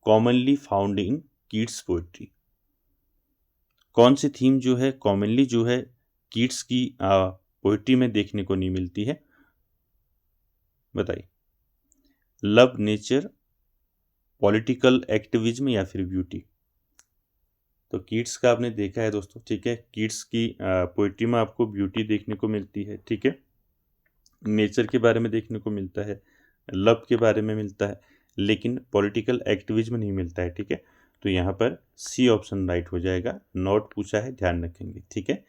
commonly found in kids poetry. कौन सी थीम जो है कॉमनली जो है किड्स की पोइट्री में देखने को नहीं मिलती है, बताइए। लव, नेचर, पॉलिटिकल एक्टिविज्म या फिर ब्यूटी। तो किड्स का आपने देखा है दोस्तों, ठीक है, किड्स की पोइट्री में आपको ब्यूटी देखने को मिलती है, ठीक है, नेचर के बारे में देखने को मिलता है, लव के बारे में मिलता है, लेकिन पॉलिटिकल एक्टिविज्म नहीं मिलता है। ठीक है, तो यहाँ पर सी ऑप्शन राइट हो जाएगा। नॉट पूछा है, ध्यान रखेंगे। ठीक है,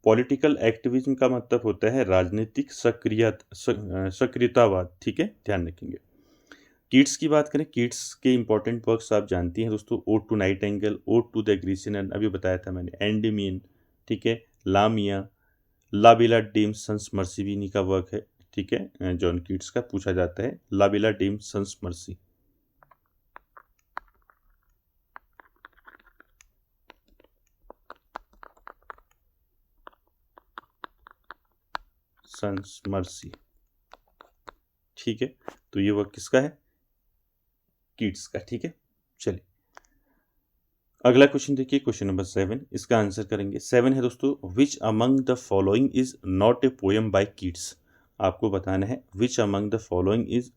पॉलिटिकल एक्टिविज्म का मतलब होता है राजनीतिक सक्रियतावाद। ठीक है, ध्यान रखेंगे। किड्स की बात करें, किड्स के इंपॉर्टेंट वर्क्स आप जानती हैं दोस्तों, ode to nightingale, ode to the Grecian, अभी बताया था मैंने, एंडेमियन, ठीक है, Lamia, La Belle Dame sans Merci भी इन्हीं का वर्क है। ठीक है, जॉन किड्स का पूछा जाता है, La Belle Dame sans Merci. Sans Merci, ठीक है, तो ये वर्क किसका है, किड्स का। ठीक है, चलिए अगला क्वेश्चन देखिए, क्वेश्चन नंबर 7, इसका आंसर करेंगे। 7 है दोस्तों, which among the following is not a poem by Keats. आपको बताना है which among the following is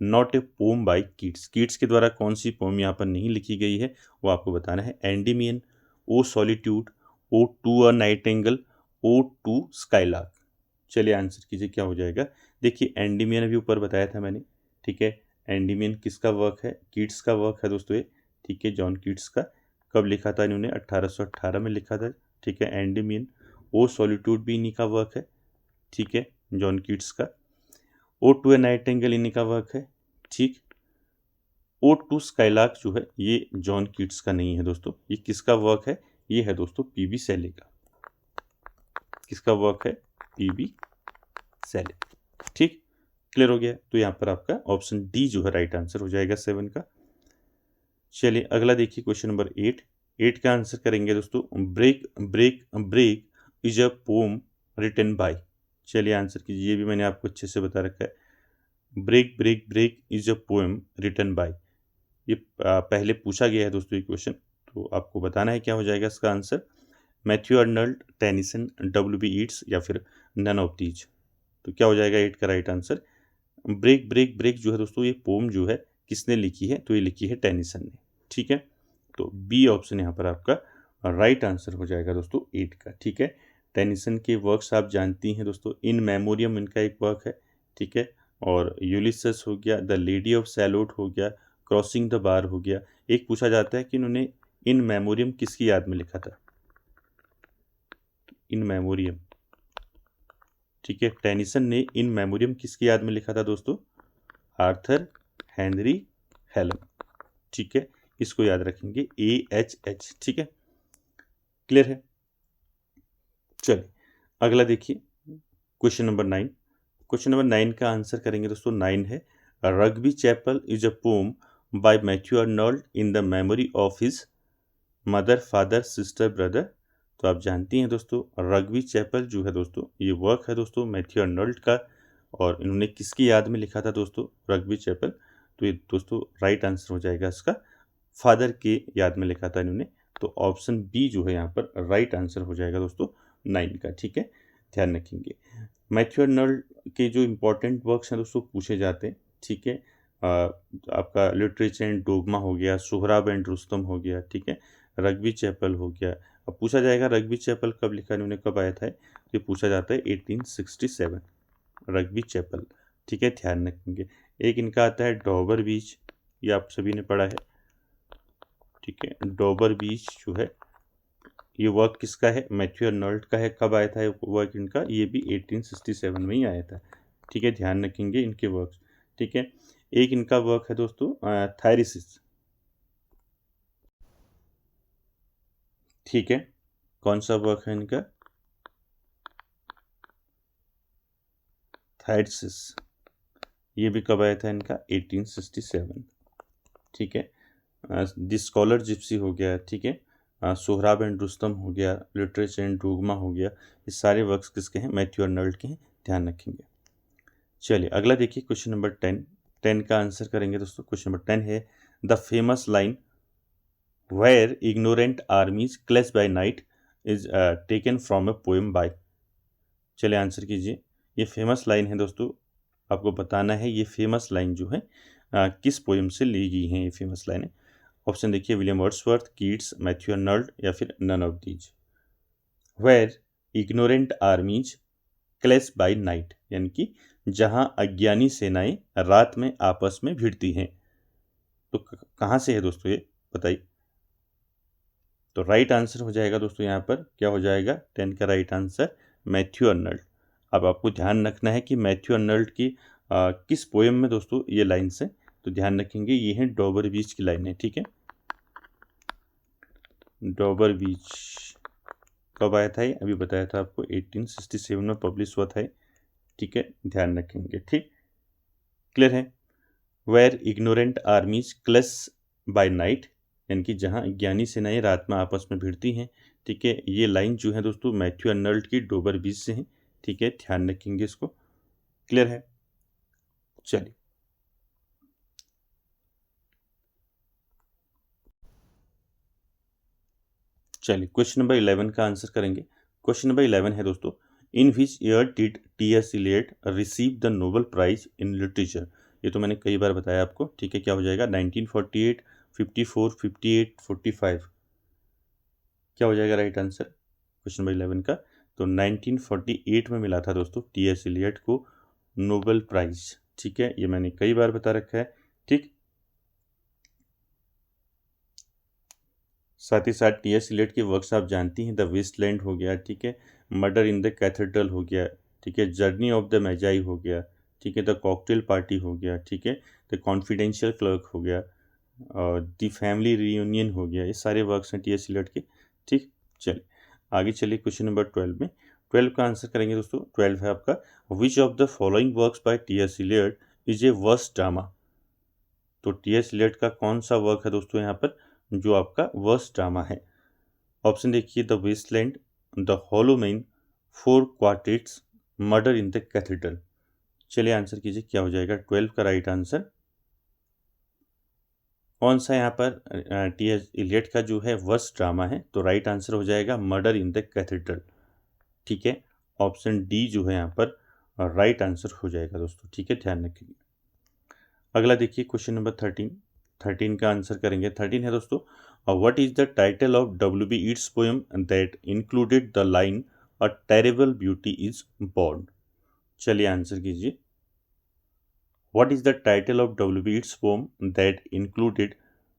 not a poem by Keats. Keats के द्वारा कौन सी पोम यहाँ पर नहीं लिखी गई है, वो आपको बताना है। Endymion, O solitude, ode to a nightingale, ode to skylark. चलिए आंसर कीजिए, क्या हो जाएगा। देखिए एंडीमियन अभी ऊपर बताया था मैंने, ठीक है, एंडीमियन किसका वर्क है, किड्स का वर्क है दोस्तों ये, ठीक है, जॉन किड्स का। कब लिखा था इन्होंने, 1818 में लिखा था। ठीक है, एंडीमियन। ओ सॉलिट्यूड भी इन्हीं का वर्क है, ठीक है, जॉन किड्स का। ओ टू ए नाइटिंगेल इन्हीं का वर्क है, ठीक। ओ टू स्काईलार्क जो है ये जॉन किड्स का नहीं है दोस्तों, ये किसका वर्क है, ये है दोस्तों पीबी शैले का। किसका वर्क है, पीबी शैले। ठीक, क्लियर हो गया। तो यहाँ पर आपका ऑप्शन डी जो है राइट आंसर हो जाएगा 7 का। चलिए अगला देखिए, क्वेश्चन नंबर 8 का आंसर करेंगे दोस्तों। Break break break is a poem written by. चलिए आंसर कीजिए, ये भी मैंने आपको अच्छे से बता रखा है। Break break break is a poem written by, ये पहले पूछा गया है दोस्तों ये क्वेश्चन, तो आपको बताना है क्या हो जाएगा इसका answer. Matthew Arnold, Tennyson, W.B. Yeats या फिर नन ऑफ दीज। तो क्या हो जाएगा 8 का right answer. Break break break जो है दोस्तों ये पोम जो है किसने लिखी है, तो ये लिखी है टेनिसन ने। ठीक है, तो बी ऑप्शन यहाँ पर आपका राइट आंसर हो जाएगा दोस्तों 8 का। ठीक है, टेनिसन के वर्क्स आप जानती हैं दोस्तों, इन मेमोरियम इनका एक वर्क है, ठीक है, और यूलिसस हो गया, द लेडी ऑफ सैलोट हो गया, क्रॉसिंग द बार हो गया। एक पूछा जाता है कि इन्होंने इन मेमोरियम किसकी याद में लिखा था, इन मेमोरियम, ठीक है, टेनिसन ने इन मेमोरियम किसकी याद में लिखा था दोस्तों, आर्थर हेनरी हेलन। ठीक है, इसको याद रखेंगे AHH। ठीक है, क्लियर है। चलिए अगला देखिए, क्वेश्चन नंबर 9। क्वेश्चन नंबर 9 का आंसर करेंगे दोस्तों। 9 है, Rugby Chapel is a poem by Matthew Arnold in the memory of his mother, father, sister, brother. तो आप जानती हैं दोस्तों, रग्बी चैपल जो है दोस्तों ये वर्क है दोस्तों मैथ्यू अर्नल्ड का, और इन्होंने किसकी याद में लिखा था दोस्तों रग्बी चैपल। तो ये दोस्तों राइट आंसर हो जाएगा इसका, फादर के याद में लिखा था इन्होंने। तो ऑप्शन बी जो है यहाँ पर राइट आंसर हो जाएगा दोस्तों 9 का। ठीक है, ध्यान रखेंगे। मैथ्यू अर्नल्ड के जो इंपॉर्टेंट वर्क्स हैं दोस्तों पूछे जाते हैं, ठीक है, आपका लिटरेचर एंड डोगमा हो गया, सोहराब एंड रुस्तम हो गया, ठीक है, रग्बी चैपल हो गया। अब पूछा जाएगा रग्बी चैपल कब लिखा इन्होंने, कब आया था, ये पूछा जाता है 1867, रग्बी चैपल, ठीक है, ध्यान रखेंगे। एक इनका आता है डॉबर बीच, ये आप सभी ने पढ़ा है, ठीक है, डॉबर बीच जो है ये वर्क किसका है, मैथ्यू अर्नोल्ड का है। कब आया था वर्क इनका, ये भी 1867 में ही आया था, ठीक है, ध्यान रखेंगे इनके वर्क, ठीक है। एक इनका वर्क है दोस्तों थायरिसिस, ठीक है, कौन सा वर्क है इनका, थायरिसिस, ये भी कब आया था इनका, 1867, ठीक है। द स्कॉलर जिप्सी हो गया, ठीक है, सोहराब एंड रुस्तम हो गया, लिटरेचर एंड डोगमा हो गया, ये सारे वर्क्स किसके हैं, मैथ्यू अर्नोल्ड के हैं, ध्यान रखेंगे। चलिए अगला देखिए क्वेश्चन नंबर 10 का आंसर करेंगे दोस्तों। क्वेश्चन नंबर 10 है the famous line where ignorant armies clash by night is taken from a poem by. चलिए आंसर कीजिए, ये फेमस लाइन है दोस्तों, आपको बताना है ये फेमस लाइन जो है किस पोएम से ली गई है ये फेमस लाइन है। ऑप्शन देखिए, William Wordsworth, Keats, Matthew Arnold या फिर none of these. Where ignorant armies clash by night, यानी कि जहां अज्ञानी सेनाएं रात में आपस में भिड़ती हैं, तो कहाँ से है दोस्तों ये बताइए। तो राइट आंसर हो जाएगा दोस्तों यहाँ पर क्या हो जाएगा, 10 का राइट आंसर मैथ्यू अर्नोल्ड। अब आपको ध्यान रखना है कि मैथ्यू अर्नोल्ड की किस पोएम में दोस्तों ये लाइन्स है, तो ध्यान रखेंगे ये है डॉबर बीच की लाइन है, ठीक है। डॉबर बीच कब आया था, ये अभी बताया था आपको 1867 में पब्लिश हुआ था, ठीक है, ध्यान रखेंगे, ठीक, क्लियर है। Where ignorant armies clash by night, यानी कि जहां अज्ञानी सेनाएं रात में आपस में भिड़ती हैं, ठीक है, ये लाइन जो है दोस्तों मैथ्यू अर्नोल्ड की डॉबर बीच से है, ठीक है, ध्यान रखेंगे इसको, क्लियर है। चलिए क्वेश्चन नंबर 11 का आंसर करेंगे। क्वेश्चन नंबर 11 है दोस्तों, in which year did T S. Eliot receive the Nobel prize in literature. ये तो मैंने कई बार बताया आपको, ठीक है, क्या हो जाएगा 1948, 54, 58, 45, क्या हो जाएगा राइट आंसर क्वेश्चन नंबर 11 का। तो 1948 में मिला था दोस्तों टी.एस. इलियट को नोबेल प्राइज, ठीक है, ये मैंने कई बार बता रखा है, ठीक। साथ ही साथ टी.एस. इलियट के वर्क्स आप जानती हैं, द वेस्टलैंड हो गया, ठीक है, मर्डर इन द कैथेड्रल हो गया, ठीक है, जर्नी ऑफ द मैजाई हो गया, ठीक है, द कॉकटेल पार्टी हो गया, ठीक है, द कॉन्फिडेंशियल क्लर्क हो गया, और द फैमिली रियूनियन हो गया, ये सारे वर्क्स हैं टी.एस. इलियट के, ठीक। चलिए आगे चलिए क्वेश्चन नंबर 12 में। 12 का आंसर करेंगे दोस्तों। 12 है आपका, which of the following works by टी.एस. Eliot is a verse drama. तो टी.एस. इलियट का कौन सा वर्क है दोस्तों यहाँ पर जो आपका वर्स ड्रामा है। ऑप्शन देखिए, the wasteland, the hollow man, four quartets, murder in the cathedral. चलिए आंसर कीजिए, क्या हो जाएगा 12 का राइट आंसर। कौन सा यहाँ पर टी.एस. इलियट का जो है वर्स ड्रामा है, तो राइट आंसर हो जाएगा मर्डर इन द कैथेड्रल, ठीक है, ऑप्शन डी जो है यहाँ पर राइट आंसर हो जाएगा दोस्तों, ठीक है, ध्यान रखिए। अगला देखिए क्वेश्चन नंबर 13 का आंसर करेंगे। 13 है दोस्तों, what is the title of W.B. Yeats poem that included the line a terrible beauty is born. चलिए आंसर कीजिए, what is the title of W.B. Yeats poem that included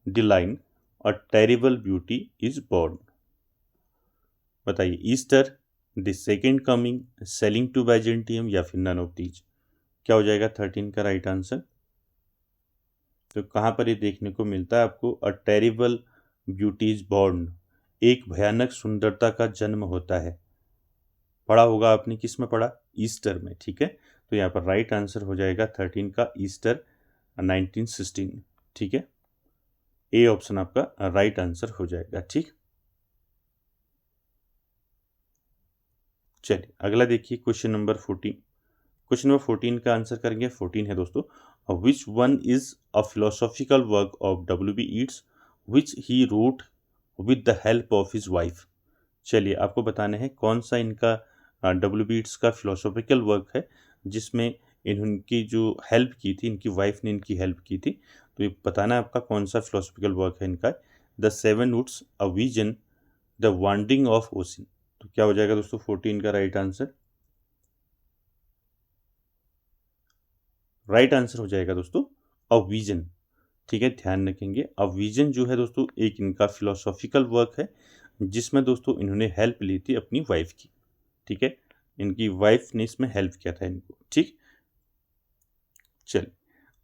the line a terrible beauty is born. बताइए, Easter, the second coming, sailing to Byzantium या फिर none of these. क्या हो जाएगा 13 का right answer. तो कहाँ पर ये देखने को मिलता है आपको, a terrible beauty is born, एक भयानक सुंदरता का जन्म होता है। पढ़ा होगा आपने, किस में पढ़ा, ईस्टर में, ठीक है। तो यहाँ पर राइट आंसर हो जाएगा 13 का ईस्टर 1916, ठीक है, ए ऑप्शन आपका राइट आंसर हो जाएगा, ठीक। चलिए अगला देखिए क्वेश्चन नंबर 14। क्वेश्चन नंबर 14 का आंसर करेंगे। 14 है दोस्तों, which one is a philosophical work of W.B. Yeats which he wrote with the help of his wife. चलिए आपको बताना है कौन सा इनका W.B. Yeats का फिलोसॉफिकल वर्क है जिसमें इनकी जो हेल्प की थी, इनकी वाइफ ने इनकी हेल्प की थी। तो ये बताना है आपका कौन सा फिलोसफिकल वर्क है इनका। The seven woods, a vision, the wandering of ocean. तो क्या हो जाएगा दोस्तों 14 का राइट आंसर? राइट आंसर हो जाएगा दोस्तों अ विजन। ठीक है, ध्यान रखेंगे अ विजन जो है दोस्तों एक इनका फिलोसॉफिकल वर्क है, जिसमें दोस्तों इन्होंने हेल्प ली थी अपनी वाइफ की। ठीक है, इनकी वाइफ ने इसमें हेल्प किया था इनको। ठीक, चलिए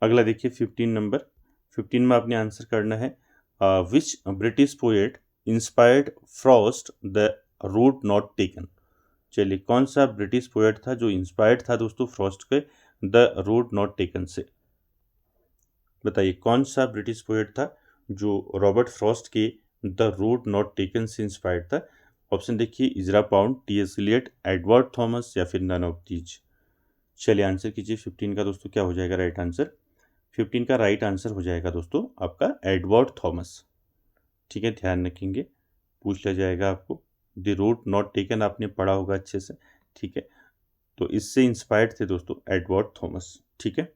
अगला देखिए 15 नंबर। 15 में आपने आंसर करना है विच British poet inspired Frost the road not taken. चलिए कौन सा ब्रिटिश पोएट था जो इंस्पायर्ड था दोस्तों फ्रॉस्ट के द रोड नॉट टेकन से? बताइए कौन सा ब्रिटिश पोएट था जो रॉबर्ट फ्रॉस्ट के द रोड नॉट टेकन से इंस्पायर्ड था? ऑप्शन देखिए, Ezra Pound, T S. Eliot, Edward Thomas या फिर नन ऑफ दीज। चलिए आंसर कीजिए 15 का दोस्तों, क्या हो जाएगा राइट आंसर? 15 का राइट आंसर हो जाएगा दोस्तों आपका एडवर्ड थॉमस। ठीक है, ध्यान रखेंगे, पूछ लिया जाएगा आपको। द रोड नॉट टेकन आपने पढ़ा होगा अच्छे से। ठीक है, तो इससे इंस्पायर्ड थे दोस्तों एडवर्ड थॉमस। ठीक है,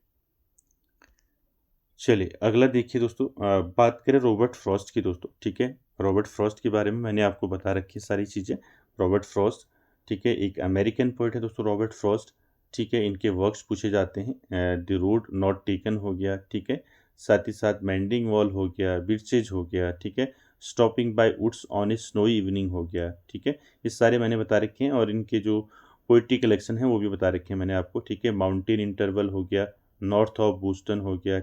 चलिए अगला देखिए दोस्तों, बात करें रॉबर्ट फ्रॉस्ट की दोस्तों। ठीक है, रॉबर्ट फ्रॉस्ट के बारे में मैंने आपको बता रखी है सारी चीज़ें। रॉबर्ट फ्रॉस्ट, ठीक है, एक अमेरिकन पोइट है दोस्तों रॉबर्ट फ्रॉस्ट। ठीक है, इनके वर्क्स पूछे जाते हैं। द रोड नॉट टेकन हो गया, ठीक है, साथ ही साथ मेंडिंग वॉल हो गया, बिरचेज हो गया, ठीक है, stopping by woods on a snowy evening हो गया। ठीक है, ये सारे मैंने बता रखे हैं, और इनके जो पोइट्री कलेक्शन है वो भी बता रखे हैं मैंने आपको। ठीक है, माउंटेन इंटरवल हो गया, नॉर्थ ऑफ बूस्टन हो गया,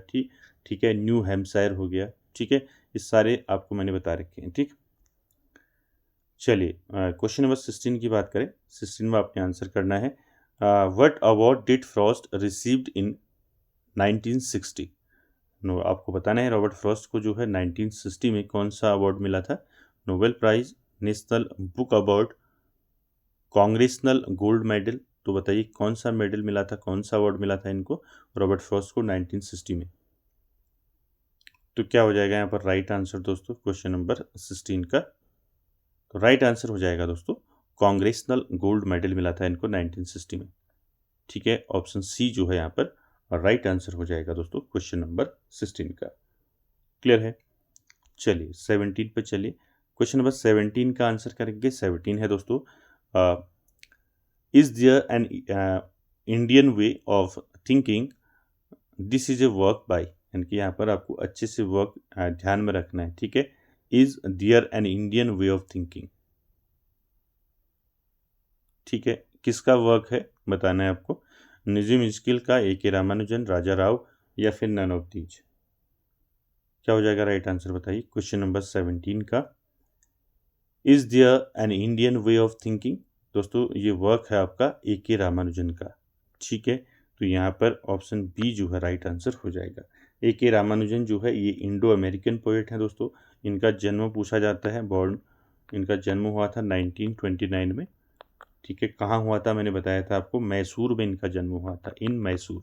ठीक है, न्यू हैम्पशायर हो गया। ठीक है, ये सारे आपको मैंने बता रखे हैं। ठीक, चलिए क्वेश्चन नंबर 16 की बात करें। 16 में आपने आंसर करना है what award did Frost received in 1960। No, आपको बताना है रॉबर्ट फ्रॉस्ट को जो है 1960 में कौन सा अवार्ड मिला था? Nobel prize, national book award, congressional gold medal. तो बताइए कौन सा मेडल मिला था, कौन सा अवार्ड मिला था इनको रॉबर्ट फ्रॉस्ट को 1960 में? तो क्या हो जाएगा यहाँ पर राइट आंसर दोस्तों क्वेश्चन नंबर 16 का? तो राइट आंसर हो जाएगा दोस्तों कांग्रेसनल गोल्ड मेडल मिला था इनको 1960 में। ठीक है, ऑप्शन सी जो है यहाँ पर राइट आंसर हो जाएगा दोस्तों क्वेश्चन नंबर 16 का। क्लियर है? चलिए 17 पे चलिए। क्वेश्चन नंबर 17 का आंसर करेंगे। 17 है दोस्तों, is there an Indian way of thinking, this is a work by. यानी कि यहाँ पर आपको अच्छे से वर्क ध्यान में रखना है। ठीक है, is there an Indian way of thinking. ठीक है, किसका वर्क है बताना है आपको? निज़ाम इस्किल का, ए.के. रामानुजन, राजा राव या फिर नन ऑफ दीज। क्या हो जाएगा राइट आंसर बताइए क्वेश्चन नंबर 17 का? Is there an Indian way of thinking. दोस्तों ये वर्क है आपका ए.के. रामानुजन का। ठीक है, तो यहाँ पर ऑप्शन बी जो है राइट आंसर हो जाएगा। ए.के. रामानुजन जो है ये इंडो अमेरिकन पोएट हैं दोस्तों। इनका जन्म पूछा जाता है, बॉर्न इनका जन्म हुआ था 1929 में। ठीक है, कहाँ हुआ था मैंने बताया था आपको, मैसूर में इनका जन्म हुआ था, इन मैसूर।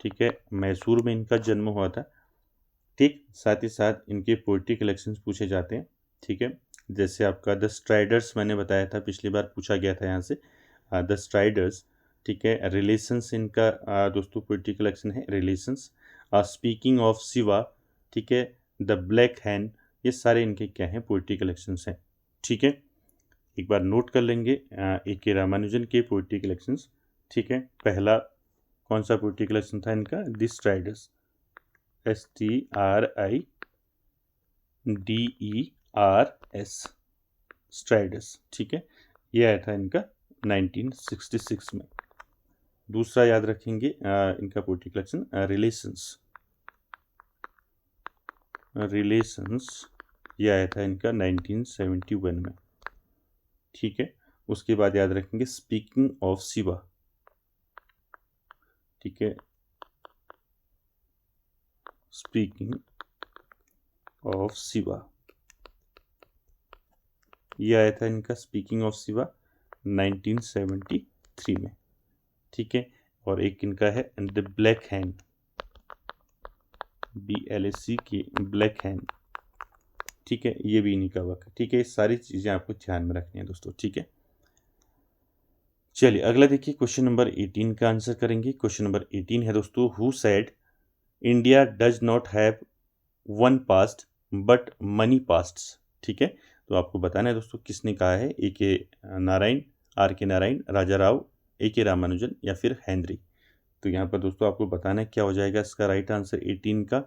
ठीक है, मैसूर में इनका जन्म हुआ था। ठीक, साथ ही साथ इनके पोइट्री कलेक्शंस पूछे जाते हैं। ठीक है, जैसे आपका द स्ट्राइडर्स मैंने बताया था, पिछली बार पूछा गया था यहाँ से द स्ट्राइडर्स। ठीक है, रिलेशंस इनका दोस्तों पोइट्री कलेक्शन है, रिलेशंस। स्पीकिंग ऑफ शिवा, ठीक है, द ब्लैक हैंड, ये सारे इनके क्या हैं पोइट्री कलेक्शंस हैं। ठीक है, एक बार नोट कर लेंगे ए.के. रामानुजन के पोइट्री कलेक्शंस। ठीक है, पहला कौन सा पोइट्री कलेक्शन था इनका? The striders, STRIDERS, striders. ठीक है, ये आया था इनका 1966 में। दूसरा याद रखेंगे इनका पोइट्री कलेक्शन रिलेशंस, ये आया था इनका 1971 में। ठीक है, उसके बाद याद रखेंगे स्पीकिंग ऑफ शिवा। ठीक है, स्पीकिंग ऑफ शिवा, ये आया था इनका स्पीकिंग ऑफ शिवा 1973 में। ठीक है, और एक इनका है द ब्लैक हैंड, BLAC की ब्लैक हैंड। ठीक है, ये भी इन्हीं का वर्क है। ठीक है, ये सारी चीज़ें आपको ध्यान में रखनी है दोस्तों। ठीक है, चलिए अगला देखिए, क्वेश्चन नंबर 18 का आंसर करेंगे। क्वेश्चन नंबर 18 है दोस्तों, who said India does not have one past but money pasts. ठीक है, तो आपको बताना है दोस्तों किसने कहा है, ए के नारायण, आर के नारायण, राजा राव, ए के रामानुजन या फिर हेनरी। तो यहाँ पर दोस्तों आपको बताना है क्या हो जाएगा इसका राइट आंसर 18 का,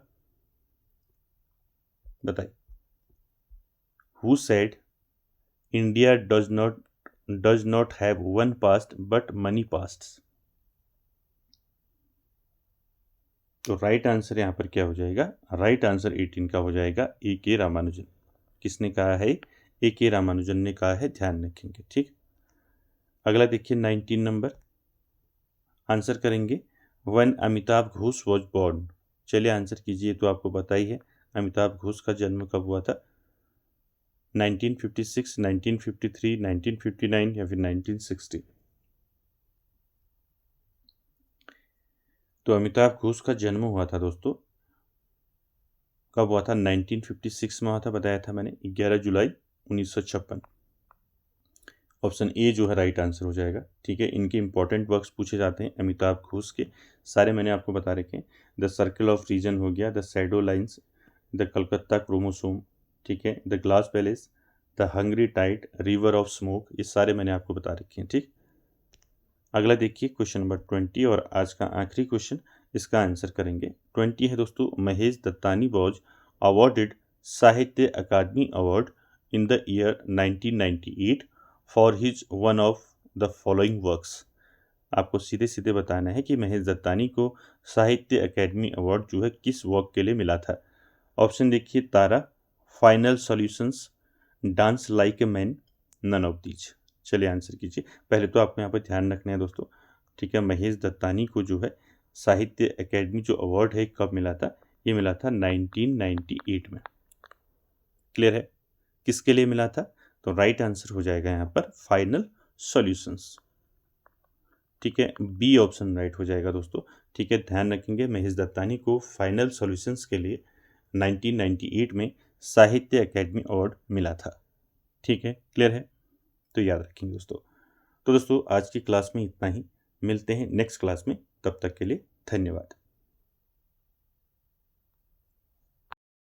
बताइए। Who said India does not have one past but money pasts. तो राइट आंसर यहाँ पर क्या हो जाएगा, राइट आंसर 18 का हो जाएगा ए के रामानुजन। किसने कहा है, ए के रामानुजन ने कहा है, ध्यान रखेंगे। ठीक, अगला देखिए 19 नंबर, आंसर करेंगे when Amitabh Ghosh was born. चलिए आंसर कीजिए, तो आपको पता ही है अमिताभ घोष का जन्म कब हुआ था, 1956, 1953, 1959 या फिर 1960। तो अमिताभ घोष का जन्म हुआ था दोस्तों, कब हुआ था, 1956 में हुआ था, बताया था मैंने, 11 जुलाई 1956। ऑप्शन ए जो है राइट आंसर हो जाएगा। ठीक है, इनके इंपॉर्टेंट वर्क्स पूछे जाते हैं अमिताभ घोष के, सारे मैंने आपको बता रखे हैं। द सर्कल ऑफ रीजन हो गया, the shadow lines, the Calcutta chromosome, ठीक है, the glass palace, the hungry tide, river of smoke, ये सारे मैंने आपको बता रखे हैं। ठीक, अगला देखिए क्वेश्चन नंबर 20 और आज का आखिरी क्वेश्चन, इसका आंसर करेंगे। 20 है दोस्तों, Mahesh Dattani was awarded Sahitya Akademi award in the year 1998 for his one of the following works. आपको सीधे सीधे बताना है कि महेश दत्तानी को साहित्य अकादमी अवार्ड जो है किस वर्क के लिए मिला था। ऑप्शन देखिए, Tara, final solutions, dance like a man, none of these. चलिए आंसर कीजिए। पहले तो आपको यहाँ पर ध्यान रखना है दोस्तों, ठीक है, महेश दत्तानी को जो है साहित्य अकादमी जो अवार्ड है कब मिला था, ये मिला था 1998 में। क्लियर है, किसके लिए मिला था, तो राइट आंसर हो जाएगा यहाँ पर फाइनल सॉल्यूशंस। ठीक है, बी ऑप्शन राइट हो जाएगा दोस्तों। ठीक है, ध्यान रखेंगे महेश दत्तानी को फाइनल सॉल्यूशंस के लिए 1998 में साहित्य अकादमी अवार्ड मिला था। ठीक है, क्लियर है, तो याद रखेंगे दोस्तों। तो दोस्तों आज की क्लास में इतना ही, मिलते हैं नेक्स्ट क्लास में, तब तक के लिए धन्यवाद।